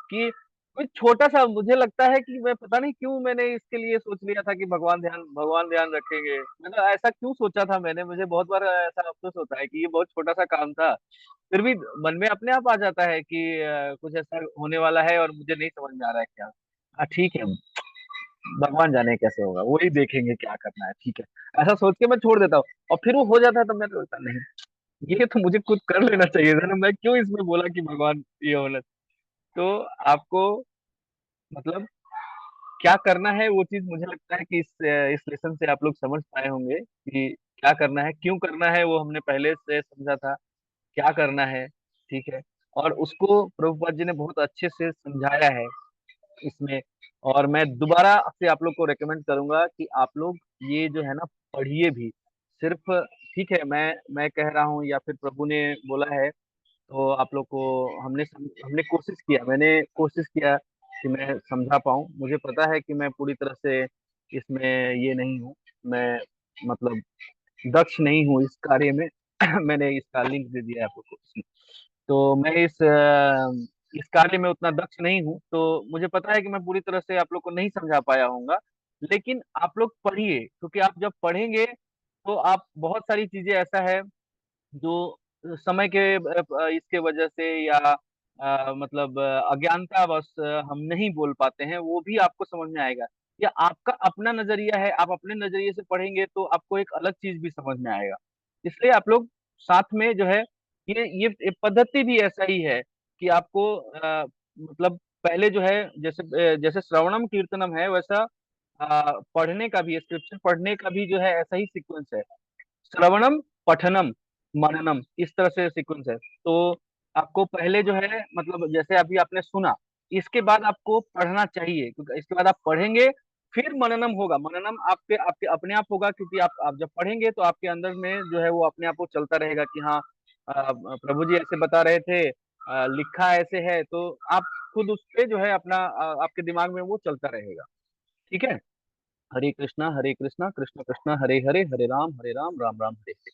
कि कोई छोटा सा, मुझे लगता है कि मैं पता नहीं क्यों मैंने इसके लिए सोच लिया था कि भगवान ध्यान रखेंगे। मैंने ऐसा क्यों सोचा था, मैंने मुझे बहुत बार ऐसा अफसोस होता है कि ये बहुत छोटा सा काम था, फिर भी मन में अपने आप आ जाता है कि कुछ ऐसा होने वाला है और मुझे नहीं समझ में आ रहा है क्या। हाँ ठीक है, भगवान जाने कैसे होगा, वही देखेंगे क्या करना है, ठीक है, ऐसा सोच के मैं छोड़ देता हूँ। और फिर वो हो जाता है तो मैं सोचता नहीं, ये तो मुझे खुद कर लेना चाहिए था ना, मैं क्यों इसमें बोला कि भगवान ये होना। तो आपको मतलब क्या करना है, वो चीज मुझे लगता है कि इस लेसन से आप लोग समझ पाए होंगे कि क्या करना है, क्यों करना है, वो हमने पहले से समझा था, क्या करना है, ठीक है। और उसको प्रभुपाद जी ने बहुत अच्छे से समझाया है इसमें। और मैं दोबारा से आप लोग को रेकमेंड करूंगा कि आप लोग ये जो है ना, पढ़िए भी। सिर्फ ठीक है, मैं कह रहा हूँ या फिर प्रभु ने बोला है, तो आप लोग को हमने कोशिश किया, मैंने कोशिश किया कि मैं समझा पाऊँ। मुझे पता है कि मैं पूरी तरह से इसमें ये नहीं हूँ, मैं मतलब दक्ष नहीं हूँ इस कार्य में। मैंने इसका लिंक दे दिया है आप लोग को इसमें। तो मैं इस कार्य में उतना दक्ष नहीं हूँ, तो मुझे पता है कि मैं पूरी तरह से आप लोग को नहीं समझा पाया होऊंगा। लेकिन आप लोग पढ़िए, क्योंकि आप जब पढ़ेंगे तो आप बहुत सारी चीजें ऐसा है जो समय के इसके वजह से या मतलब अज्ञानतावश हम नहीं बोल पाते हैं, वो भी आपको समझ में आएगा। या आपका अपना नजरिया है, आप अपने नजरिए से पढ़ेंगे तो आपको एक अलग चीज भी समझ में आएगा। इसलिए आप लोग साथ में जो है, ये पद्धति भी ऐसा ही है कि आपको मतलब पहले जो है, जैसे श्रवणम कीर्तनम है, वैसा पढ़ने का भी, स्क्रिप्चर पढ़ने का भी जो है ऐसा ही सीक्वेंस है। श्रवणम, पठनम, मननम, इस तरह से सीक्वेंस है। तो आपको पहले जो है, मतलब जैसे अभी आपने सुना, इसके बाद आपको पढ़ना चाहिए, क्योंकि इसके बाद आप पढ़ेंगे, फिर मननम होगा। मननम आपके आपके अपने आप होगा, क्योंकि आप जब पढ़ेंगे तो आपके अंदर में जो है वो अपने आप वो चलता रहेगा कि हाँ, प्रभु जी ऐसे बता रहे थे, लिखा ऐसे है, तो आप खुद उस पे जो है अपना आपके दिमाग में वो चलता रहेगा। ठीक है। हरे कृष्णा कृष्ण कृष्ण हरे हरे, हरे राम राम राम हरे हरे।